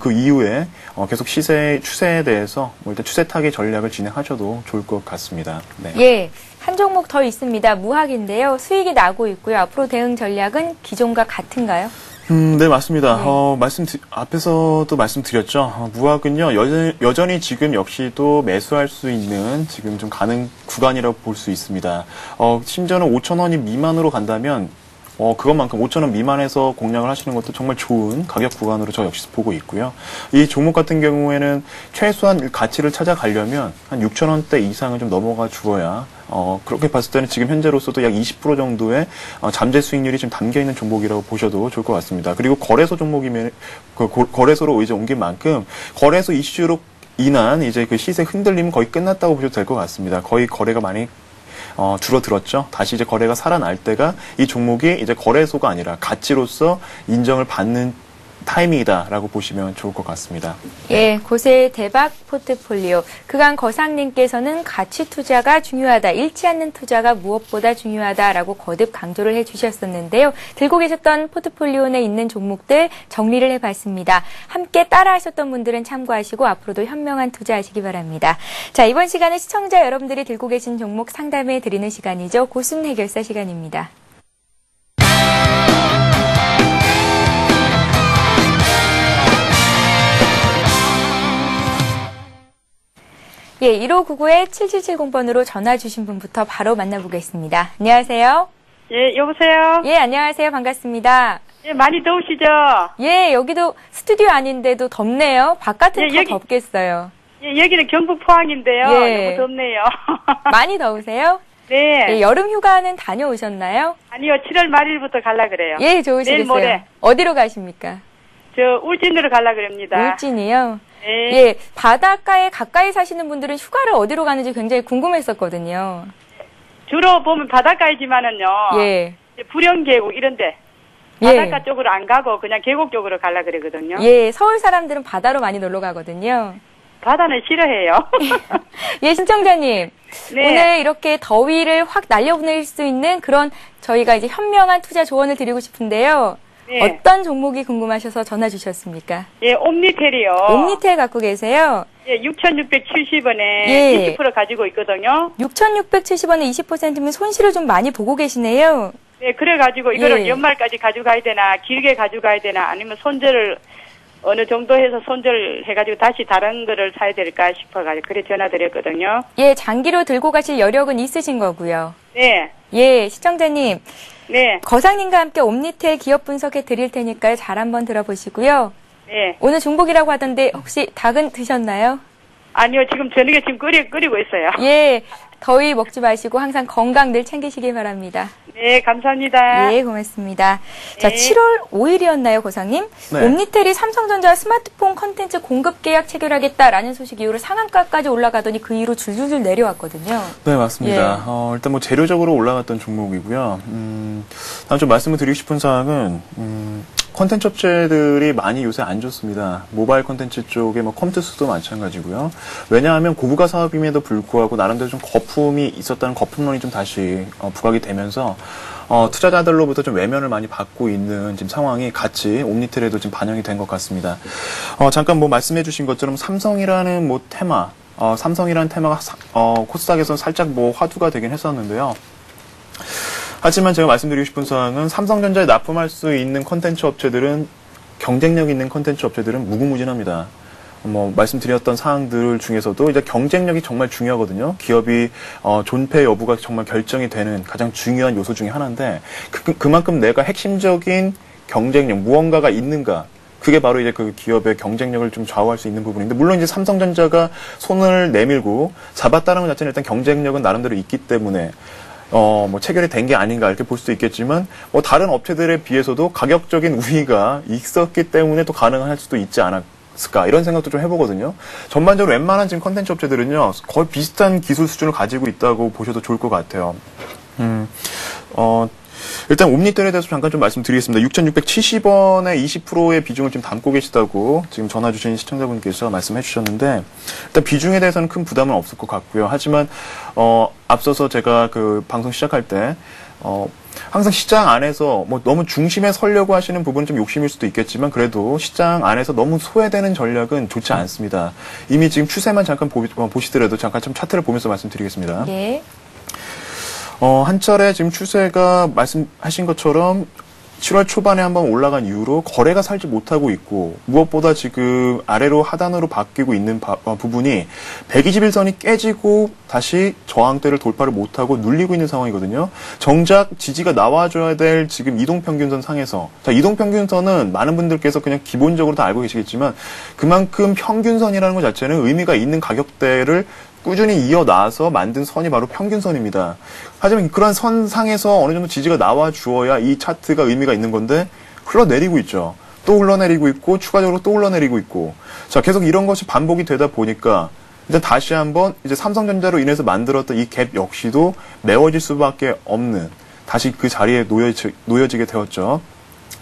그 이후에 계속 추세에 대해서 뭐 일단 추세 타기 전략을 진행하셔도 좋을 것 같습니다. 네. 예. 한 종목 더 있습니다. 무학인데요. 수익이 나고 있고요. 앞으로 대응 전략은 기존과 같은가요? 네, 맞습니다. 네. 앞에서도 말씀드렸죠. 무학은요, 여전히 지금 역시도 매수할 수 있는 지금 좀 가능 구간이라고 볼 수 있습니다. 심지어는 5,000원이 미만으로 간다면, 그것만큼 5,000원 미만에서 공략을 하시는 것도 정말 좋은 가격 구간으로 저 역시 보고 있고요. 이 종목 같은 경우에는 최소한 가치를 찾아가려면 한 6,000원대 이상을 좀 넘어가 주어야 그렇게 봤을 때는 지금 현재로서도 약 20% 정도의 잠재 수익률이 지금 담겨 있는 종목이라고 보셔도 좋을 것 같습니다. 그리고 거래소 종목이면 거래소로 이제 옮긴 만큼 거래소 이슈로 인한 이제 그 시세 흔들림은 거의 끝났다고 보셔도 될 것 같습니다. 거의 거래가 많이 줄어들었죠. 다시 이제 거래가 살아날 때가 이 종목이 이제 거래소가 아니라 가치로서 인정을 받는 타이밍이다라고 보시면 좋을 것 같습니다. 예, 고세 대박 포트폴리오. 그간 거상님께서는 가치 투자가 중요하다. 잃지 않는 투자가 무엇보다 중요하다라고 거듭 강조를 해주셨었는데요. 들고 계셨던 포트폴리오 내에 있는 종목들 정리를 해봤습니다. 함께 따라하셨던 분들은 참고하시고 앞으로도 현명한 투자하시기 바랍니다. 자, 이번 시간은 시청자 여러분들이 들고 계신 종목 상담해 드리는 시간이죠. 고순 해결사 시간입니다. 예, 1599-7770번으로 전화 주신 분부터 바로 만나보겠습니다. 안녕하세요. 예, 여보세요? 예, 안녕하세요. 반갑습니다. 예, 많이 더우시죠? 예, 여기도 스튜디오 아닌데도 덥네요. 바깥은 더 여기- 덥겠어요. 예, 여기는 경북 포항인데요. 예. 너무 덥네요. 많이 더우세요? 네. 예, 여름 휴가는 다녀오셨나요? 아니요, 7월 말일부터 갈라 그래요. 예, 좋으시겠어요. 내일 모레. 어디로 가십니까? 저 울진으로 갈라 그럽니다. 울진이요? 예. 예, 바닷가에 가까이 사시는 분들은 휴가를 어디로 가는지 굉장히 궁금했었거든요. 주로 보면 바닷가이지만은요. 예. 부령계곡 이런데 바닷가 쪽으로 안 가고 그냥 계곡 쪽으로 갈라 그러거든요. 예, 서울 사람들은 바다로 많이 놀러 가거든요. 바다는 싫어해요. 예, 신청자님. 네. 오늘 이렇게 더위를 확 날려보낼 수 있는 그런 저희가 이제 현명한 투자 조언을 드리고 싶은데요. 네. 어떤 종목이 궁금하셔서 전화 주셨습니까? 예, 옴니텔이요. 옴니텔 갖고 계세요. 예, 6,670원에 예. 20% 가지고 있거든요. 6,670원에 20%면 손실을 좀 많이 보고 계시네요. 네, 그래가지고 이거를 예. 연말까지 가져가야 되나, 길게 가져가야 되나, 아니면 손절을 어느 정도 해서 손절해가지고 다시 다른 거를 사야 될까 싶어가지고 그래 전화드렸거든요. 예, 장기로 들고 가실 여력은 있으신 거고요. 네. 예, 시청자님. 네. 거상님과 함께 옴니텔 기업 분석해 드릴 테니까요. 잘 한번 들어보시고요. 네. 오늘 중복이라고 하던데 혹시 닭은 드셨나요? 아니요, 지금 저녁에 지금 끓이고 있어요. 예, 더위 먹지 마시고 항상 건강 늘 챙기시길 바랍니다. 네, 감사합니다. 예, 고맙습니다. 자, 네. 7월 5일이었나요, 고상님? 네. 옴니텔이 삼성전자 스마트폰 컨텐츠 공급 계약 체결하겠다라는 소식 이후로 상한가까지 올라가더니 그 이후로 줄줄줄 내려왔거든요. 네, 맞습니다. 예. 일단 뭐 재료적으로 올라갔던 종목이고요. 다음 좀 말씀을 드리고 싶은 사항은, 컨텐츠 업체들이 많이 요새 안 좋습니다. 모바일 컨텐츠 쪽에 뭐 컴투스도 마찬가지고요. 왜냐하면 고부가 사업임에도 불구하고 나름대로 좀 거품이 있었다는 거품론이 좀 다시 부각이 되면서 투자자들로부터 좀 외면을 많이 받고 있는 지금 상황이 같이 옴니텔에도 지금 반영이 된 것 같습니다. 잠깐 뭐 말씀해 주신 것처럼 삼성이라는 뭐 테마, 삼성이라는 테마가 코스닥에서 살짝 뭐 화두가 되긴 했었는데요. 하지만 제가 말씀드리고 싶은 사항은 삼성전자에 납품할 수 있는 컨텐츠 업체들은 경쟁력 있는 컨텐츠 업체들은 무궁무진합니다. 뭐 말씀드렸던 사항들 중에서도 이제 경쟁력이 정말 중요하거든요. 기업이 존폐 여부가 정말 결정이 되는 가장 중요한 요소 중에 하나인데 그만큼 내가 핵심적인 경쟁력 무언가가 있는가. 그게 바로 이제 그 기업의 경쟁력을 좀 좌우할 수 있는 부분인데, 물론 이제 삼성전자가 손을 내밀고 잡았다는 것 자체는 일단 경쟁력은 나름대로 있기 때문에 뭐 체결이 된 게 아닌가 이렇게 볼 수도 있겠지만, 뭐 다른 업체들에 비해서도 가격적인 우위가 있었기 때문에 또 가능할 수도 있지 않았을까 이런 생각도 좀 해보거든요. 전반적으로 웬만한 지금 컨텐츠 업체들은요 거의 비슷한 기술 수준을 가지고 있다고 보셔도 좋을 것 같아요. 일단 옴니텔에 대해서 잠깐 좀 말씀드리겠습니다. 6,670원에 20%의 비중을 지금 담고 계시다고 지금 전화 주신 시청자분께서 말씀해 주셨는데, 일단 비중에 대해서는 큰 부담은 없을 것 같고요. 하지만 앞서서 제가 그 방송 시작할 때 항상 시장 안에서 뭐 너무 중심에 서려고 하시는 부분은 좀 욕심일 수도 있겠지만, 그래도 시장 안에서 너무 소외되는 전략은 좋지 않습니다. 이미 지금 추세만 잠깐 보시더라도 잠깐 좀 차트를 보면서 말씀드리겠습니다. 예. 한 차례 지금 추세가 말씀하신 것처럼 7월 초반에 한번 올라간 이후로 거래가 살지 못하고 있고, 무엇보다 지금 아래로 하단으로 바뀌고 있는 부분이 121선이 깨지고 다시 저항대를 돌파를 못하고 눌리고 있는 상황이거든요. 정작 지지가 나와줘야 될 지금 이동평균선 상에서, 자, 이동평균선은 많은 분들께서 그냥 기본적으로 다 알고 계시겠지만 그만큼 평균선이라는 것 자체는 의미가 있는 가격대를 꾸준히 이어나와서 만든 선이 바로 평균선입니다. 하지만 그런 선상에서 어느 정도 지지가 나와 주어야 이 차트가 의미가 있는 건데 흘러내리고 있죠. 또 흘러내리고 있고 추가적으로 또 흘러내리고 있고, 자, 계속 이런 것이 반복이 되다 보니까 이제 다시 한번 이제 삼성전자로 인해서 만들었던 이 갭 역시도 메워질 수밖에 없는, 다시 그 자리에 놓여지게 되었죠.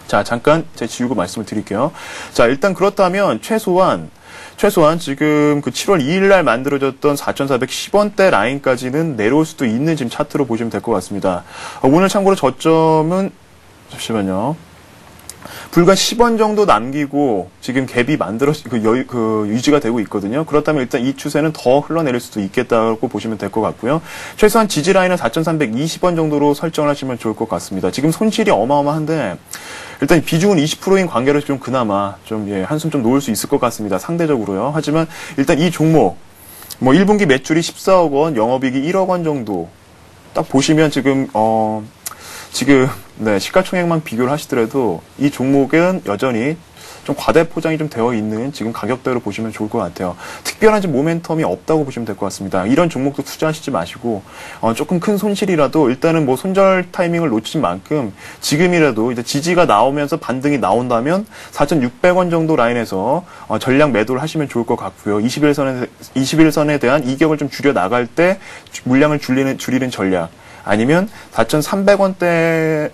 자, 잠깐 제 지우고 말씀을 드릴게요. 자, 일단 그렇다면 최소한 지금 그 7월 2일 날 만들어졌던 4,410원대 라인까지는 내려올 수도 있는 지금 차트로 보시면 될 것 같습니다. 오늘 참고로 저점은, 잠시만요, 불과 10원 정도 남기고 지금 갭이 유지가 되고 있거든요. 그렇다면 일단 이 추세는 더 흘러내릴 수도 있겠다고 보시면 될 것 같고요. 최소한 지지 라인은 4,320원 정도로 설정을 하시면 좋을 것 같습니다. 지금 손실이 어마어마한데 일단 비중은 20%인 관계로 좀 그나마 좀 한숨 좀 놓을 수 있을 것 같습니다. 상대적으로요. 하지만 일단 이 종목 뭐 1분기 매출이 14억 원, 영업이익이 1억 원 정도 딱 보시면 지금 시가총액만 비교를 하시더라도 이 종목은 여전히 좀 과대 포장이 좀 되어 있는 지금 가격대로 보시면 좋을 것 같아요. 특별한 좀 모멘텀이 없다고 보시면 될 것 같습니다. 이런 종목도 투자하시지 마시고 조금 큰 손실이라도 일단은 뭐 손절 타이밍을 놓친 만큼 지금이라도 이제 지지가 나오면서 반등이 나온다면 4,600원 정도 라인에서 전량 매도를 하시면 좋을 것 같고요. 21선에 대한 이격을 좀 줄여 나갈 때 물량을 줄이는 전략, 아니면 4,300원대에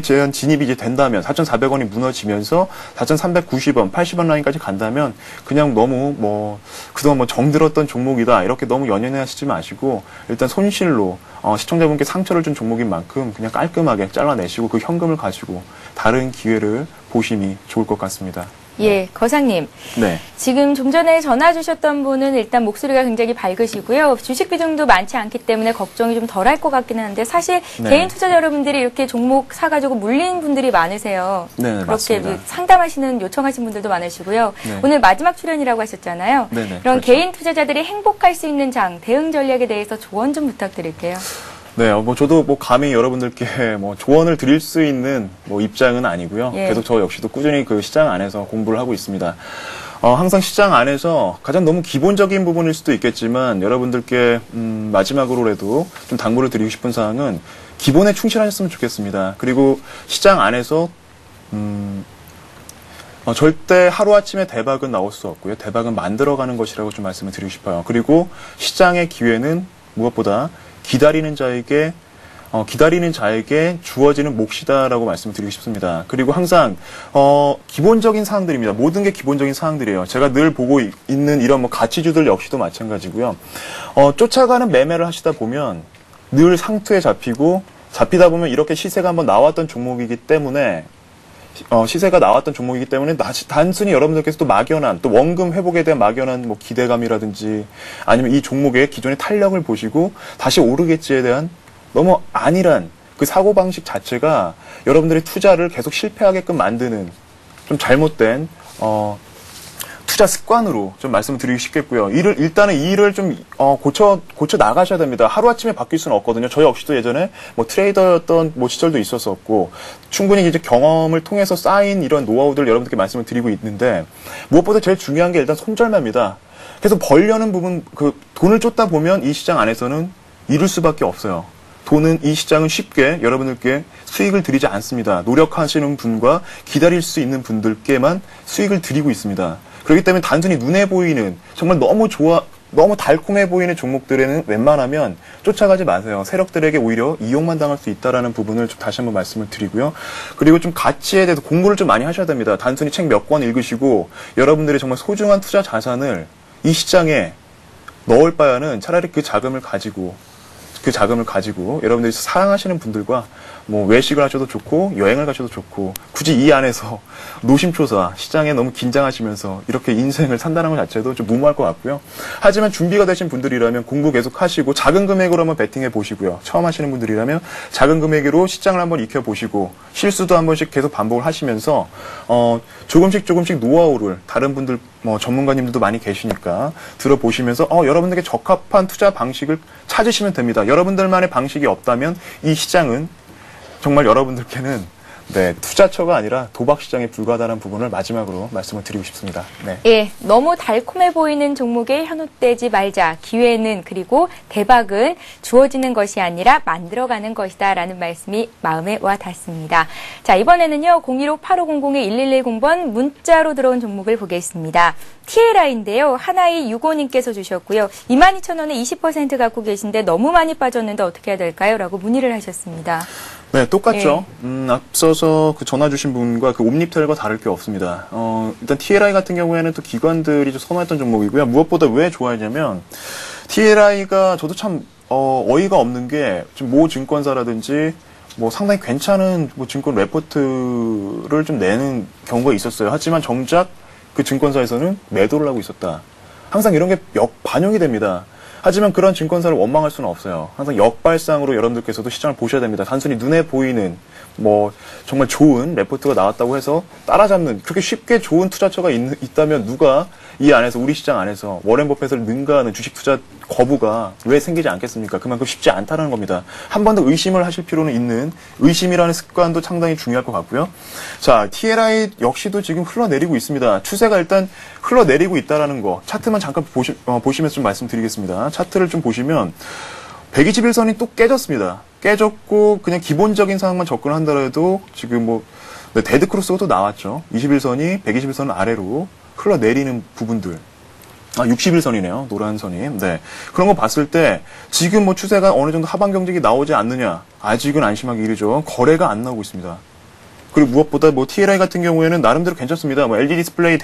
제한 진입이 이제 된다면 4,400원이 무너지면서 4,390원, 80원 라인까지 간다면 그냥 너무 그동안 정들었던 종목이다 이렇게 너무 연연해 하시지 마시고, 일단 손실로 시청자분께 상처를 준 종목인 만큼 그냥 깔끔하게 잘라내시고 그 현금을 가지고 다른 기회를 보심이 좋을 것 같습니다. 예, 거상님. 네. 지금 좀 전에 전화 주셨던 분은 일단 목소리가 굉장히 밝으시고요. 주식 비중도 많지 않기 때문에 걱정이 좀 덜할 것 같기는 한데 사실 네. 개인 투자자 여러분들이 이렇게 종목 사가지고 물린 분들이 많으세요. 네, 그렇게 맞습니다. 상담하시는 요청하신 분들도 많으시고요. 네. 오늘 마지막 출연이라고 하셨잖아요. 네네, 그런 그렇죠. 개인 투자자들이 행복할 수 있는 장, 대응 전략에 대해서 조언 좀 부탁드릴게요. 네, 저도 감히 여러분들께 조언을 드릴 수 있는 입장은 아니고요. 예. 계속 저 역시도 꾸준히 그 시장 안에서 공부를 하고 있습니다. 항상 시장 안에서 가장 너무 기본적인 부분일 수도 있겠지만 여러분들께 마지막으로라도 좀 당부를 드리고 싶은 사항은 기본에 충실하셨으면 좋겠습니다. 그리고 시장 안에서 절대 하루아침에 대박은 나올 수 없고요. 대박은 만들어가는 것이라고 좀 말씀을 드리고 싶어요. 그리고 시장의 기회는 무엇보다 기다리는 자에게 주어지는 몫이다라고 말씀을 드리고 싶습니다. 그리고 항상 기본적인 사항들입니다. 모든 게 기본적인 사항들이에요. 제가 늘 보고 있는 이런 가치주들 역시도 마찬가지고요. 쫓아가는 매매를 하시다 보면 늘 상투에 잡히다 보면 이렇게 시세가 한번 나왔던 종목이기 때문에 단순히 여러분들께서 또 막연한, 또 원금 회복에 대한 막연한 기대감이라든지 아니면 이 종목의 기존의 탄력을 보시고 다시 오르겠지에 대한 너무 안일한 그 사고방식 자체가 여러분들의 투자를 계속 실패하게끔 만드는 좀 잘못된, 투자 습관으로 좀 말씀을 드리기 쉽겠고요. 일단은 이 일을 좀, 고쳐 나가셔야 됩니다. 하루아침에 바뀔 수는 없거든요. 저 역시도 예전에 트레이더였던 시절도 있었었고, 충분히 이제 경험을 통해서 쌓인 이런 노하우들 여러분들께 말씀을 드리고 있는데, 무엇보다 제일 중요한 게 일단 손절매입니다. 그래서 벌려는 부분, 돈을 쫓다 보면 이 시장 안에서는 이룰 수밖에 없어요. 이 시장은 쉽게 여러분들께 수익을 드리지 않습니다. 노력하시는 분과 기다릴 수 있는 분들께만 수익을 드리고 있습니다. 그렇기 때문에 단순히 눈에 보이는 정말 너무 달콤해 보이는 종목들에는 웬만하면 쫓아가지 마세요. 세력들에게 오히려 이용만 당할 수 있다는 부분을 좀 다시 한번 말씀을 드리고요. 그리고 좀 가치에 대해서 공부를 좀 많이 하셔야 됩니다. 단순히 책 몇 권 읽으시고 여러분들의 정말 소중한 투자 자산을 이 시장에 넣을 바에는 차라리 그 자금을 가지고 여러분들이 사랑하시는 분들과 외식을 하셔도 좋고 여행을 가셔도 좋고 굳이 이 안에서 노심초사 시장에 너무 긴장하시면서 이렇게 인생을 산다는 것 자체도 좀 무모할 것 같고요. 하지만 준비가 되신 분들이라면 공부 계속 하시고 작은 금액으로 한번 베팅해 보시고요. 처음 하시는 분들이라면 작은 금액으로 시장을 한번 익혀 보시고 실수도 한 번씩 계속 반복을 하시면서 조금씩 노하우를 다른 분들 전문가님들도 많이 계시니까 들어보시면서 여러분들에게 적합한 투자 방식을 찾으시면 됩니다. 여러분들만의 방식이 없다면 이 시장은 정말 여러분들께는 투자처가 아니라 도박 시장에 불과하다는 부분을 마지막으로 말씀을 드리고 싶습니다. 네. 예, 너무 달콤해 보이는 종목에 현혹되지 말자. 기회는 그리고 대박은 주어지는 것이 아니라 만들어가는 것이다라는 말씀이 마음에 와 닿습니다. 자, 이번에는요. 015-8500-1110번 문자로 들어온 종목을 보겠습니다. TLI인데요. 하나이 65님께서 주셨고요. 22,000원에 20% 갖고 계신데 너무 많이 빠졌는데 어떻게 해야 될까요? 라고 문의를 하셨습니다. 네, 똑같죠. 앞서서 전화 주신 분과 옴니텔과 다를 게 없습니다. 일단 TLI 같은 경우에는 또 기관들이 좀 선호했던 종목이고요. 무엇보다 왜 좋아했냐면 TLI가 저도 참 어이가 없는 게 모 증권사라든지 상당히 괜찮은 증권 레포트를 좀 내는 경우가 있었어요. 하지만 정작 그 증권사에서는 매도를 하고 있었다. 항상 이런 게 반영이 됩니다. 하지만 그런 증권사를 원망할 수는 없어요. 항상 역발상으로 여러분들께서도 시장을 보셔야 됩니다. 단순히 눈에 보이는 정말 좋은 레포트가 나왔다고 해서 따라잡는 그렇게 쉽게 좋은 투자처가 있다면 누가 이 안에서 우리 시장 안에서 워렌 버핏을 능가하는 주식 투자 거부가 왜 생기지 않겠습니까? 그만큼 쉽지 않다는 겁니다. 한 번 더 의심을 하실 필요는 있는 의심이라는 습관도 상당히 중요할 것 같고요. 자, TLI 역시도 지금 흘러내리고 있습니다. 추세가 일단 흘러내리고 있다라는 거 차트만 잠깐 보시면서 좀 말씀드리겠습니다. 차트를 좀 보시면 121선이 또 깨졌습니다. 깨졌고 그냥 기본적인 상황만 접근을 한다라도 지금 데드크로스가 또 나왔죠. 21선이 121선 아래로 흘러내리는 부분들. 61선이네요. 노란 선이. 네. 그런 거 봤을 때 지금 추세가 어느 정도 하방 경직이 나오지 않느냐. 아직은 안심하기 이르죠. 거래가 안 나오고 있습니다. 그리고 무엇보다 TLI 같은 경우에는 나름대로 괜찮습니다. LG 디스플레이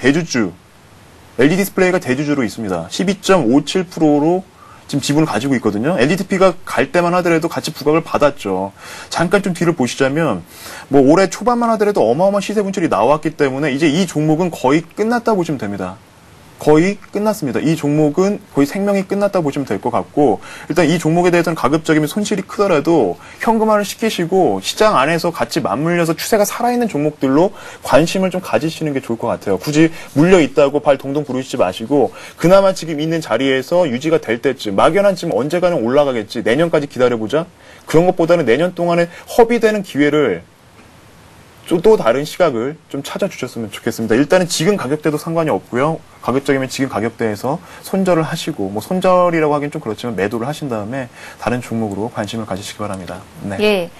LG 디스플레이가 대주주로 있습니다. 12.57%로 지금 지분을 가지고 있거든요. LDTP가 갈 때만 하더라도 같이 부각을 받았죠. 잠깐 좀 뒤를 보시자면 뭐 올해 초반만 하더라도 어마어마한 시세 분출이 나왔기 때문에 이제 이 종목은 거의 끝났다 보시면 됩니다. 거의 끝났습니다. 이 종목은 거의 생명이 끝났다 보시면 될 것 같고, 일단 이 종목에 대해서는 가급적이면 손실이 크더라도 현금화를 시키시고 시장 안에서 같이 맞물려서 추세가 살아있는 종목들로 관심을 좀 가지시는 게 좋을 것 같아요. 굳이 물려 있다고 발 동동 구르시지 마시고 그나마 지금 있는 자리에서 유지가 될 때쯤, 막연한 지금 언제가는 올라가겠지, 내년까지 기다려보자, 그런 것보다는 내년 동안에 허비되는 기회를 또 다른 시각을 좀 찾아주셨으면 좋겠습니다. 일단은 지금 가격대도 상관이 없고요. 가급적이면 지금 가격대에서 손절을 하시고, 뭐 손절이라고 하긴 좀 그렇지만 매도를 하신 다음에 다른 종목으로 관심을 가지시기 바랍니다. 네. 예.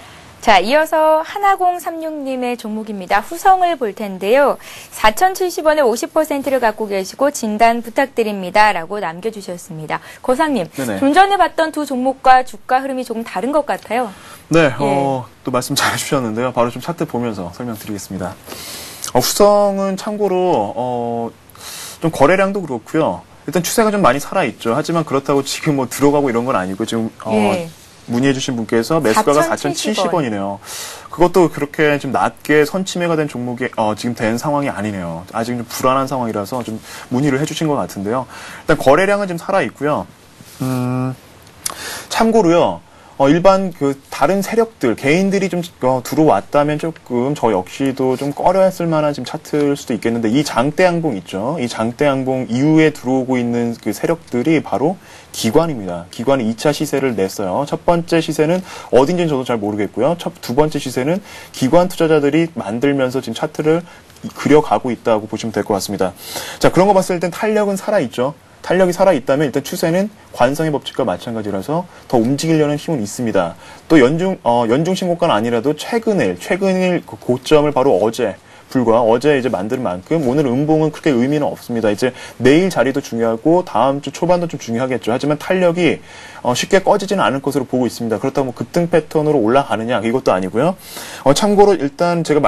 자, 이어서 하나공삼육님의 종목입니다. 후성을 볼 텐데요. 4,070원에 50%를 갖고 계시고 진단 부탁드립니다. 라고 남겨주셨습니다. 고상님, 네네. 좀 전에 봤던 두 종목과 주가 흐름이 조금 다른 것 같아요. 네, 또 말씀 잘 해주셨는데요. 바로 좀 차트 보면서 설명드리겠습니다. 후성은 참고로 좀 거래량도 그렇고요. 일단 추세가 좀 많이 살아있죠. 하지만 그렇다고 지금 뭐 들어가고 이런 건 아니고 지금 문의해주신 분께서 매수가가 4,070원이네요. 그것도 그렇게 좀 낮게 선침해가 된 종목이 지금 된 상황이 아니네요. 아직 좀 불안한 상황이라서 좀 문의를 해주신 것 같은데요. 일단 거래량은 좀 살아있고요. 참고로요. 일반 다른 세력들, 개인들이 좀 들어왔다면 조금 저 역시도 좀 꺼려했을 만한 지금 차트일 수도 있겠는데, 이 장대양봉 있죠. 이 장대양봉 이후에 들어오고 있는 그 세력들이 바로 기관입니다. 기관이 2차 시세를 냈어요. 첫 번째 시세는 어딘지는 저도 잘 모르겠고요. 두 번째 시세는 기관 투자자들이 만들면서 지금 차트를 그려가고 있다고 보시면 될 것 같습니다. 자, 그런 거 봤을 땐 탄력은 살아있죠. 탄력이 살아있다면 일단 추세는 관성의 법칙과 마찬가지라서 더 움직이려는 힘은 있습니다. 또 연중 신고가는 아니라도 최근일 고점을 바로 어제 이제 만든 만큼 오늘 음봉은 크게 의미는 없습니다. 이제 내일 자리도 중요하고 다음 주 초반도 좀 중요하겠죠. 하지만 탄력이 쉽게 꺼지지는 않을 것으로 보고 있습니다. 그렇다고 뭐 급등 패턴으로 올라가느냐, 이것도 아니고요. 참고로 일단 제가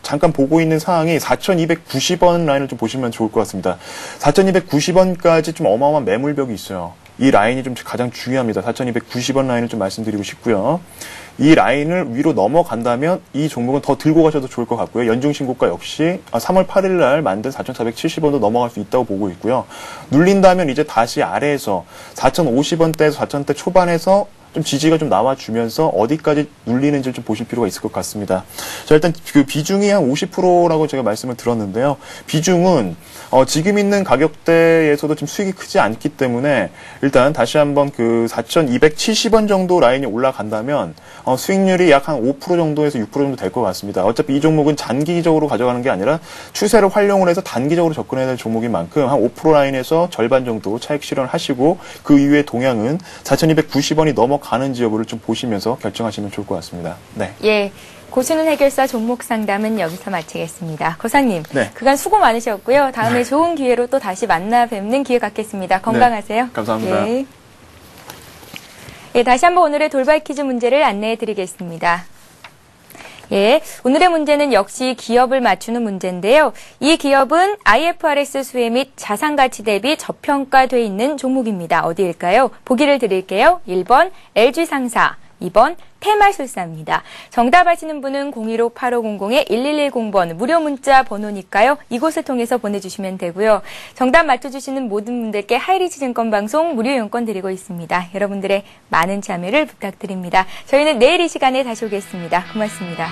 잠깐 보고 있는 사항이 4,290원 라인을 좀 보시면 좋을 것 같습니다. 4,290원까지 좀 어마어마한 매물벽이 있어요. 이 라인이 좀 가장 중요합니다. 4,290원 라인을 좀 말씀드리고 싶고요. 이 라인을 위로 넘어간다면 이 종목은 더 들고 가셔도 좋을 것 같고요. 연중 신고가 역시 3월 8일 날 만든 4,470원도 넘어갈 수 있다고 보고 있고요. 눌린다면 이제 다시 아래에서 4,050원대에서 4,000원대 초반에서 좀 지지가 좀 나와주면서 어디까지 눌리는지 좀 보실 필요가 있을 것 같습니다. 자, 일단 그 비중이 한 50%라고 제가 말씀을 드렸는데요. 비중은 지금 있는 가격대에서도 좀 수익이 크지 않기 때문에 일단 다시 한번 그 4,270원 정도 라인이 올라간다면 수익률이 약 한 5% 정도에서 6% 정도 될 것 같습니다. 어차피 이 종목은 장기적으로 가져가는 게 아니라 추세를 활용을 해서 단기적으로 접근해야 될 종목인 만큼 한 5% 라인에서 절반 정도 차익 실현을 하시고, 그 이후에 동향은 4,290원이 넘어가는지 여부를 좀 보시면서 결정하시면 좋을 것 같습니다. 네. 예. 고수는 해결사 종목 상담은 여기서 마치겠습니다. 고상님, 네. 그간 수고 많으셨고요. 다음에 좋은 기회로 또 다시 만나 뵙는 기회 갖겠습니다. 건강하세요. 네, 감사합니다. 예. 예, 다시 한번 오늘의 돌발 퀴즈 문제를 안내해 드리겠습니다. 예, 오늘의 문제는 역시 기업을 맞추는 문제인데요. 이 기업은 IFRS 수혜 및 자산가치 대비 저평가돼 있는 종목입니다. 어디일까요? 보기를 드릴게요. 1번 LG상사, 2번 테마술사입니다. 정답 아시는 분은 015-8500-1110번 무료 문자 번호니까요. 이곳을 통해서 보내주시면 되고요. 정답 맞춰주시는 모든 분들께 하이리치 증권 방송 무료 이용권 드리고 있습니다. 여러분들의 많은 참여를 부탁드립니다. 저희는 내일 이 시간에 다시 오겠습니다. 고맙습니다.